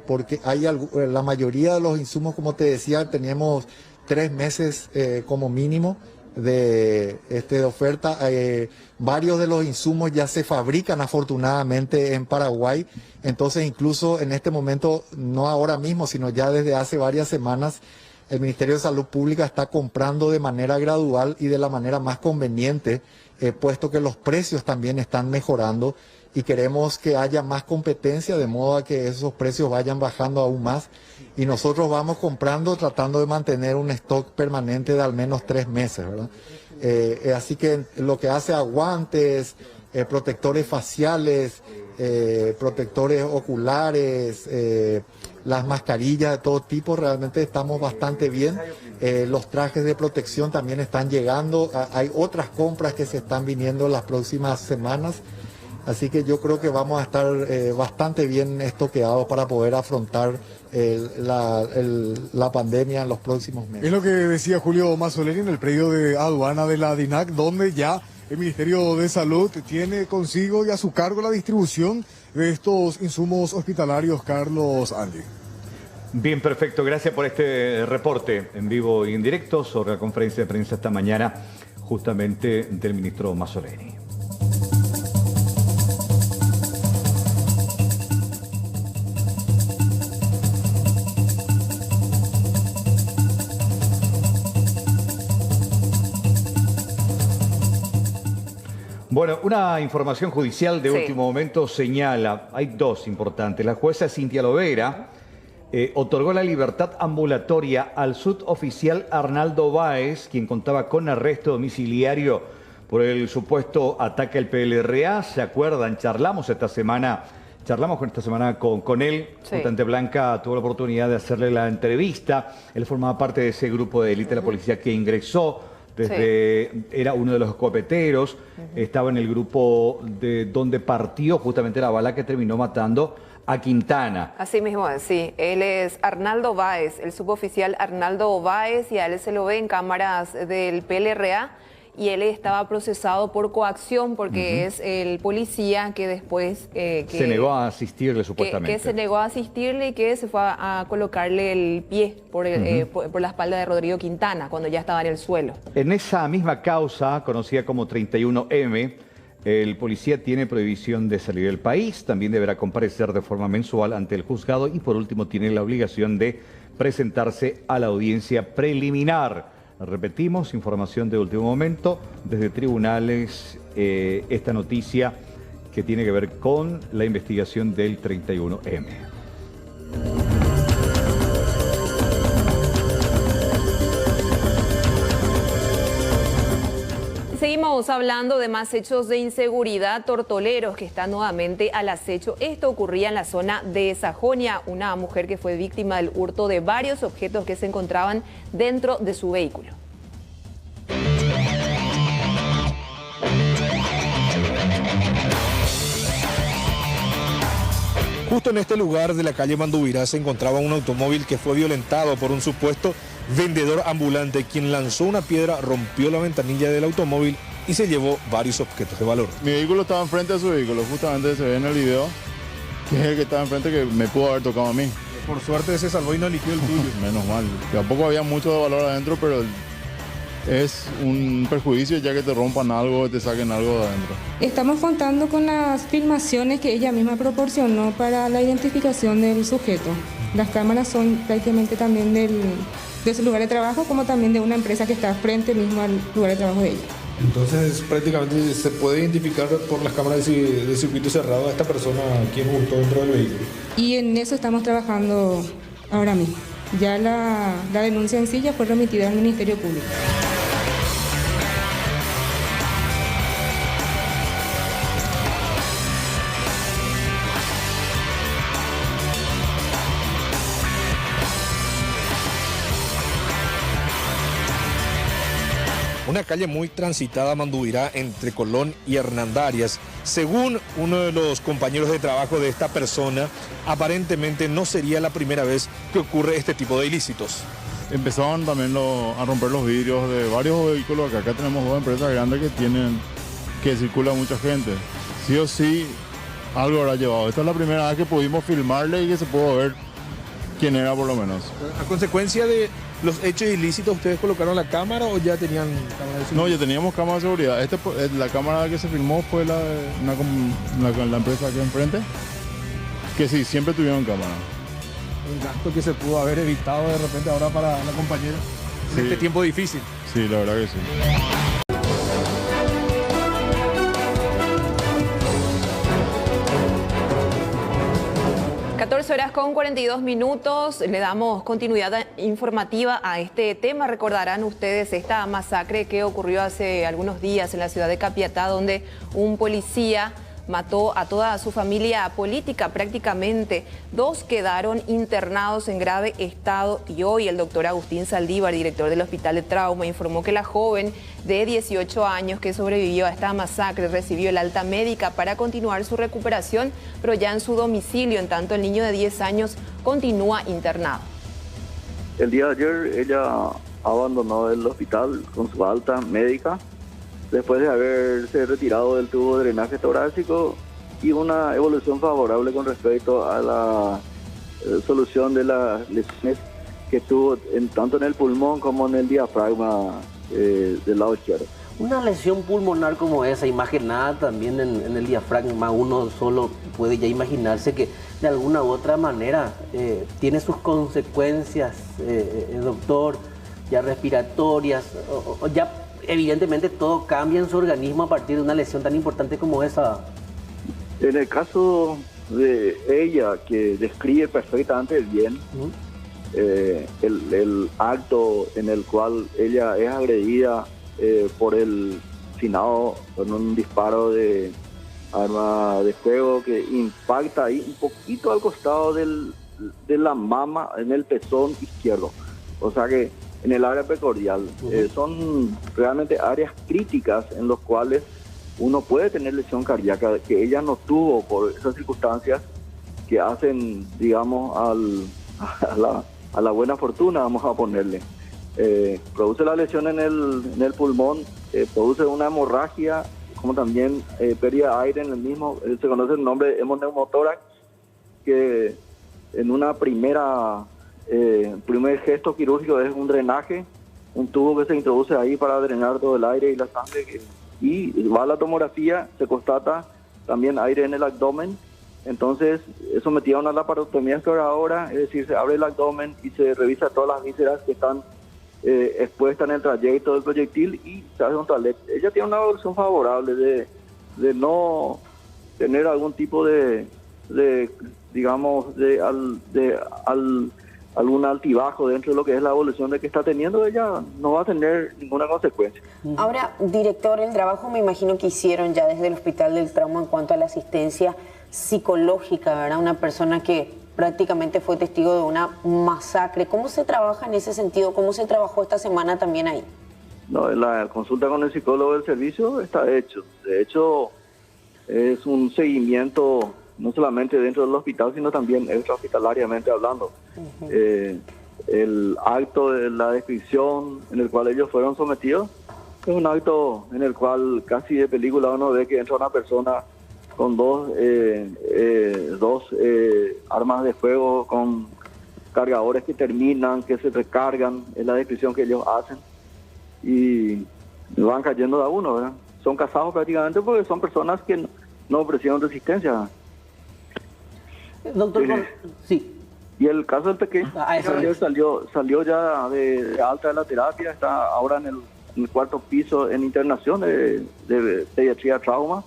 porque hay la mayoría de los insumos, como te decía, tenemos 3 meses como mínimo de oferta. Varios de los insumos ya se fabrican afortunadamente en Paraguay, entonces incluso en este momento, no ahora mismo, sino ya desde hace varias semanas, el Ministerio de Salud Pública está comprando de manera gradual y de la manera más conveniente, puesto que los precios también están mejorando y queremos que haya más competencia de modo a que esos precios vayan bajando aún más. Y nosotros vamos comprando tratando de mantener un stock permanente de al menos 3 meses, ¿verdad? Así que lo que hace a guantes, protectores faciales, protectores oculares, las mascarillas de todo tipo, realmente estamos bastante bien. Los trajes de protección también están llegando. Hay otras compras que se están viniendo en las próximas semanas. Así que yo creo que vamos a estar bastante bien estoqueados para poder afrontar la pandemia en los próximos meses. Es lo que decía Julio Mazzoleni en el predio de aduana de la DINAC, donde ya el Ministerio de Salud tiene consigo y a su cargo la distribución de estos insumos hospitalarios. Carlos, Andy. Bien, perfecto. Gracias por este reporte en vivo y en directo sobre la conferencia de prensa esta mañana justamente del ministro Mazzoleni. Bueno, una información judicial de último momento señala, hay dos importantes. La jueza Cintia Lovera otorgó la libertad ambulatoria al suboficial Arnaldo Báez, quien contaba con arresto domiciliario por el supuesto ataque al PLRA. ¿Se acuerdan? Charlamos esta semana con él. Sí. Tante Blanca tuvo la oportunidad de hacerle la entrevista. Él formaba parte de ese grupo de élite de la policía que ingresó. Era uno de los copeteros, estaba en el grupo de donde partió justamente la bala que terminó matando a Quintana. Así mismo, sí. Él es Arnaldo Báez, el suboficial Arnaldo Báez, y a él se lo ve en cámaras del PLRA. Y él estaba procesado por coacción porque es el policía que después... se negó a asistirle supuestamente. Que se negó a asistirle y que se fue a colocarle el pie por la espalda de Rodrigo Quintana cuando ya estaba en el suelo. En esa misma causa, conocida como 31M, el policía tiene prohibición de salir del país, también deberá comparecer de forma mensual ante el juzgado y por último tiene la obligación de presentarse a la audiencia preliminar. Repetimos, información de último momento, desde tribunales, esta noticia que tiene que ver con la investigación del 31M. Seguimos hablando de más hechos de inseguridad. Tortoleros que están nuevamente al acecho. Esto ocurría en la zona de Sajonia. Una mujer que fue víctima del hurto de varios objetos que se encontraban dentro de su vehículo. Justo en este lugar de la calle Mandubirá se encontraba un automóvil que fue violentado por un supuesto vendedor ambulante, quien lanzó una piedra, rompió la ventanilla del automóvil y se llevó varios objetos de valor. Mi vehículo estaba enfrente de su vehículo, justamente se ve en el video, que es el que estaba enfrente que me pudo haber tocado a mí. Por suerte se salvó y no eligió el tuyo. Menos mal. Tampoco había mucho de valor adentro, pero es un perjuicio ya que te rompan algo, te saquen algo de adentro. Estamos contando con las filmaciones que ella misma proporcionó para la identificación del sujeto. Las cámaras son prácticamente también de su lugar de trabajo, como también de una empresa que está frente mismo al lugar de trabajo de ella. Entonces prácticamente se puede identificar por las cámaras de circuito cerrado a esta persona quien hurtó dentro del vehículo. Y en eso estamos trabajando ahora mismo. Ya la denuncia en sí ya fue remitida al Ministerio Público. Una calle muy transitada, Mandubirá, entre Colón y Hernandarias. Según uno de los compañeros de trabajo de esta persona, aparentemente no sería la primera vez que ocurre este tipo de ilícitos. Empezaban también a romper los vidrios de varios vehículos, que acá tenemos dos empresas grandes que circula mucha gente. Sí o sí, algo habrá llevado. Esta es la primera vez que pudimos filmarle y que se pudo ver quién era por lo menos. A consecuencia de los hechos ilícitos, ¿ustedes colocaron la cámara o ya tenían cámara de seguridad? No, ya teníamos cámara de seguridad. La cámara que se filmó fue la empresa aquí enfrente, que sí, siempre tuvieron cámara. Un gasto que se pudo haber evitado de repente ahora para la compañera en este tiempo difícil. Sí, la verdad que sí. 14 horas con 42 minutos, le damos continuidad informativa a este tema. Recordarán ustedes esta masacre que ocurrió hace algunos días en la ciudad de Capiatá, donde un policía mató a toda su familia política prácticamente. 2 quedaron internados en grave estado y hoy el doctor Agustín Saldívar, director del Hospital de Trauma, informó que la joven de 18 años que sobrevivió a esta masacre recibió el alta médica para continuar su recuperación, pero ya en su domicilio. En tanto, el niño de 10 años continúa internado. El día de ayer ella abandonó el hospital con su alta médica, después de haberse retirado del tubo de drenaje torácico y una evolución favorable con respecto a la solución de las lesiones que tuvo tanto en el pulmón como en el diafragma del lado izquierdo. Una lesión pulmonar como esa, imaginada también en el diafragma, uno solo puede ya imaginarse que de alguna u otra manera tiene sus consecuencias, doctor, ya respiratorias, o ya evidentemente todo cambia en su organismo a partir de una lesión tan importante como esa. En el caso de ella, que describe perfectamente bien el acto en el cual ella es agredida por el finado con un disparo de arma de fuego que impacta ahí un poquito al costado de la mama, en el pezón izquierdo. O sea que en el área precordial. Son realmente áreas críticas en las cuales uno puede tener lesión cardíaca, que ella no tuvo por esas circunstancias que hacen, digamos, a la buena fortuna, vamos a ponerle. Produce la lesión en el pulmón, produce una hemorragia, como también pérdida de aire en el mismo, se conoce el nombre de hemoneumotórax, que en una primer gesto quirúrgico es un drenaje, un tubo que se introduce ahí para drenar todo el aire y la sangre, y va a la tomografía, se constata también aire en el abdomen. Entonces es sometida a una laparotomía exploradora, es decir, se abre el abdomen y se revisa todas las vísceras que están expuestas en el trayecto del proyectil y se hace un toilet. Ella tiene una evolución favorable de no tener algún tipo de algún altibajo dentro de lo que es la evolución de que está teniendo. Ella no va a tener ninguna consecuencia. Ahora, director, el trabajo me imagino que hicieron ya desde el Hospital del Trauma en cuanto a la asistencia psicológica, ¿verdad? Una persona que prácticamente fue testigo de una masacre. ¿Cómo se trabaja en ese sentido? ¿Cómo se trabajó esta semana también ahí? No, la consulta con el psicólogo del servicio está hecho. De hecho, es un seguimiento no solamente dentro del hospital, sino también extrahospitalariamente hablando. El acto de la descripción en el cual ellos fueron sometidos es un acto en el cual casi de película uno ve que entra una persona con dos armas de fuego, con cargadores que terminan, que se recargan, es la descripción que ellos hacen, y van cayendo de a uno, ¿verdad? Son casados prácticamente porque son personas que no ofrecieron resistencia. Doctor, sí. Y el caso del pequeño salió ya de alta de la terapia, está ahora en el 4º piso en internación de pediatría trauma,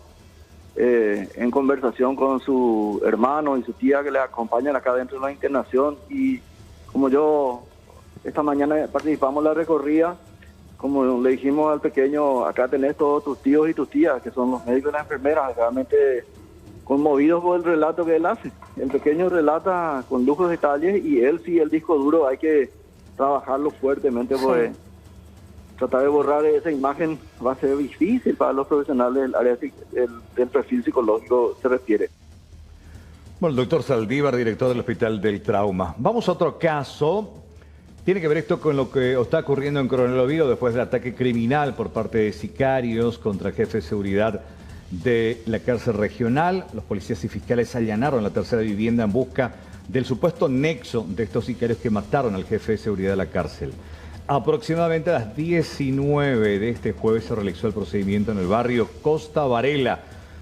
en conversación con su hermano y su tía que le acompañan acá dentro de la internación. Y como yo esta mañana participamos en la recorrida, como le dijimos al pequeño, acá tenés todos tus tíos y tus tías, que son los médicos y las enfermeras, realmente conmovidos por el relato que él hace. El pequeño relata con lujos detalles y él sí, el disco duro hay que trabajarlo fuertemente, porque tratar de borrar esa imagen va a ser difícil para los profesionales del área del perfil psicológico se refiere. Bueno, el doctor Saldívar, director del Hospital del Trauma. Vamos a otro caso. Tiene que ver esto con lo que está ocurriendo en Coronel Oviedo después del ataque criminal por parte de sicarios contra el jefe de seguridad de la cárcel regional. Los policías y fiscales allanaron la tercera vivienda en busca del supuesto nexo de estos sicarios que mataron al jefe de seguridad de la cárcel. Aproximadamente a las 19 de este jueves se realizó el procedimiento en el barrio Costa Varela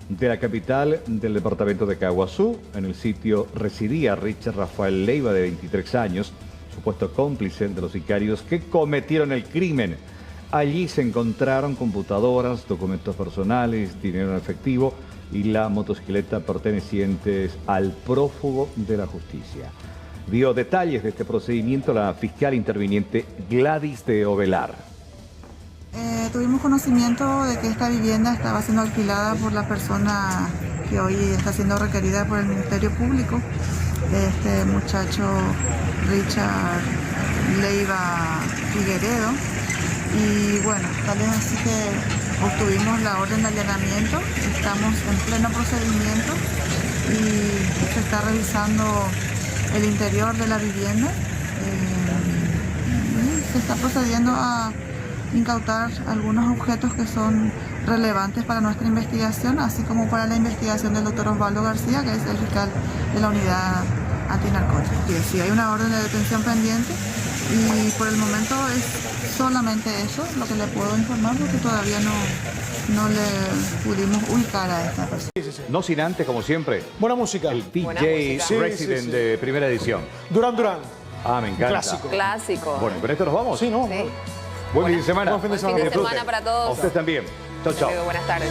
de la capital del departamento de Caguazú. En el sitio residía Richard Rafael Leiva, de 23 años, supuesto cómplice de los sicarios que cometieron el crimen. Allí se encontraron computadoras, documentos personales, dinero en efectivo y la motocicleta pertenecientes al prófugo de la justicia. Dio detalles de este procedimiento la fiscal interviniente Gladys de Ovelar. Tuvimos conocimiento de que esta vivienda estaba siendo alquilada por la persona que hoy está siendo requerida por el Ministerio Público, este muchacho Richard Leiva Figueredo. Y bueno, tal vez así que obtuvimos la orden de allanamiento, estamos en pleno procedimiento y se está revisando el interior de la vivienda. Se está procediendo a incautar algunos objetos que son relevantes para nuestra investigación, así como para la investigación del doctor Osvaldo García, que es el fiscal de la unidad antinarcóticos. Sí, hay una orden de detención pendiente y por el momento es solamente eso lo que le puedo informar, porque todavía no le pudimos ubicar a esta persona. No sin antes, como siempre, buena música. El DJ Resident de primera edición. Duran Duran. Ah, me encanta. Clásico. Clásico. Bueno, ¿con esto nos vamos? Sí, no. Buen fin de semana. Buen fin de semana para todos. A ustedes también. Chao, chao. Buenas tardes.